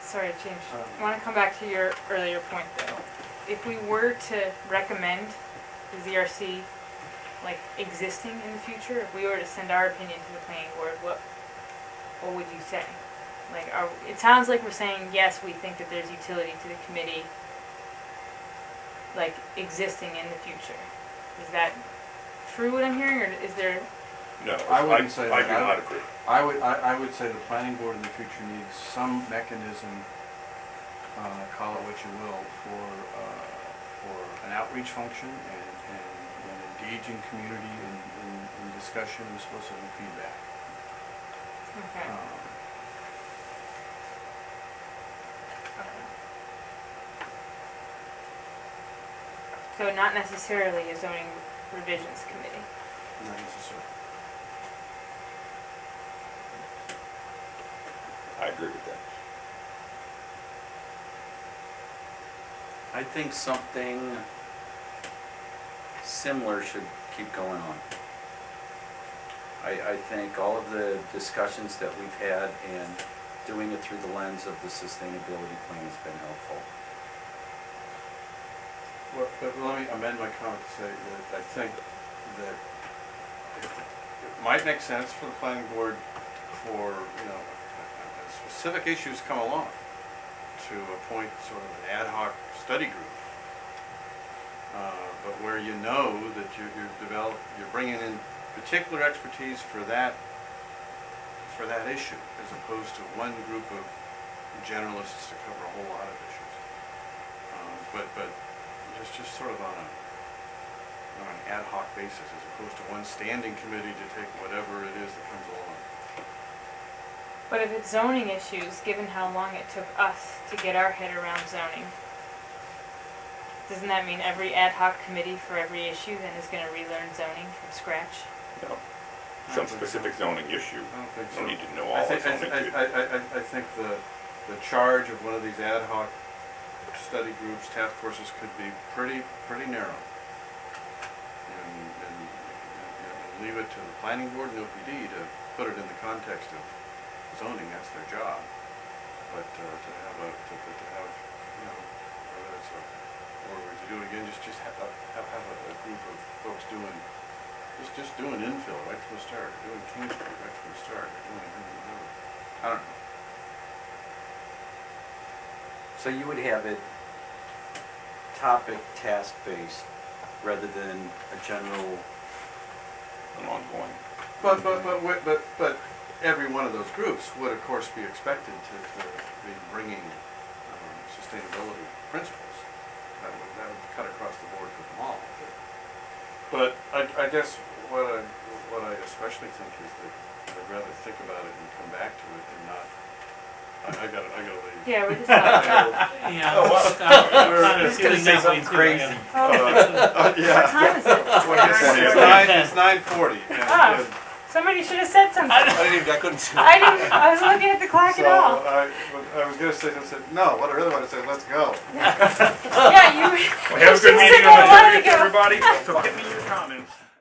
Speaker 6: Sorry to change. I want to come back to your earlier point though. If we were to recommend the ZRC like existing in the future, if we were to send our opinion to the planning board, what would you say? Like, it sounds like we're saying, yes, we think that there's utility to the committee, like, existing in the future. Is that true what I'm hearing, or is there,
Speaker 1: No,
Speaker 3: I wouldn't say
Speaker 1: I
Speaker 3: that.
Speaker 1: do not agree.
Speaker 3: I would say the planning board in the future needs some mechanism, call it what you will, for an outreach function and engaging community in discussion and soliciting feedback.
Speaker 6: okay. So not necessarily a zoning revisions committee.
Speaker 3: Not necessarily.
Speaker 1: I agree with that.
Speaker 4: I think something similar should keep going on. I think all of the discussions that we've had and doing it through the lens of the sustainability plan has been helpful.
Speaker 3: Well, but let me amend my comment to say that I think that it might make sense for the planning board for, you know, as specific issues come along, to appoint sort of an ad hoc study group. But where you know that you're bringing in particular expertise for that issue, as opposed to one group of generalists to cover a whole lot of issues. But just sort of on an ad hoc basis, as opposed to one standing committee to take whatever it is that comes along.
Speaker 6: But if it's zoning issues, given how long it took us to get our head around zoning, doesn't that mean every ad hoc committee for every issue then is gonna relearn zoning from scratch?
Speaker 1: No. Some specific zoning issue.
Speaker 3: I don't think
Speaker 1: You
Speaker 3: so.
Speaker 1: don't need to know all the zoning.
Speaker 3: I think the charge of one of these ad hoc study groups, task forces could be pretty narrow. And leave it to the planning board and OPD to put it in the context of zoning, that's their job. But to have, you know, whether it's or to do it again, just have a group of folks doing infill right from the start, doing King Street right from the start, I don't know.
Speaker 4: So you would have it topic, task-based, rather than a general,
Speaker 1: An ongoing.
Speaker 3: But every one of those groups would of course be expected to be bringing sustainability principles. That would cut across the board for them all. But I guess what I especially think is that I'd rather think about it and come back to it than not. I gotta leave.
Speaker 6: Yeah, we're just talking.
Speaker 7: Yeah,
Speaker 5: Oh, wow.
Speaker 7: I'm
Speaker 4: He's gonna
Speaker 7: feeling
Speaker 4: say
Speaker 7: that way
Speaker 4: something
Speaker 7: too,
Speaker 4: crazy.
Speaker 7: yeah.
Speaker 6: What time is it?
Speaker 3: It's 9:40.
Speaker 6: Oh. Somebody should have said something.
Speaker 5: I couldn't see.
Speaker 6: I was looking at the clock at all.
Speaker 3: I was gonna say, no, what I really want to say, let's go.
Speaker 6: Yeah, you.
Speaker 1: Well, have a good
Speaker 6: You
Speaker 1: meeting
Speaker 6: said
Speaker 1: on the
Speaker 6: a while
Speaker 1: 30th,
Speaker 6: ago.
Speaker 1: everybody. So give me your comments.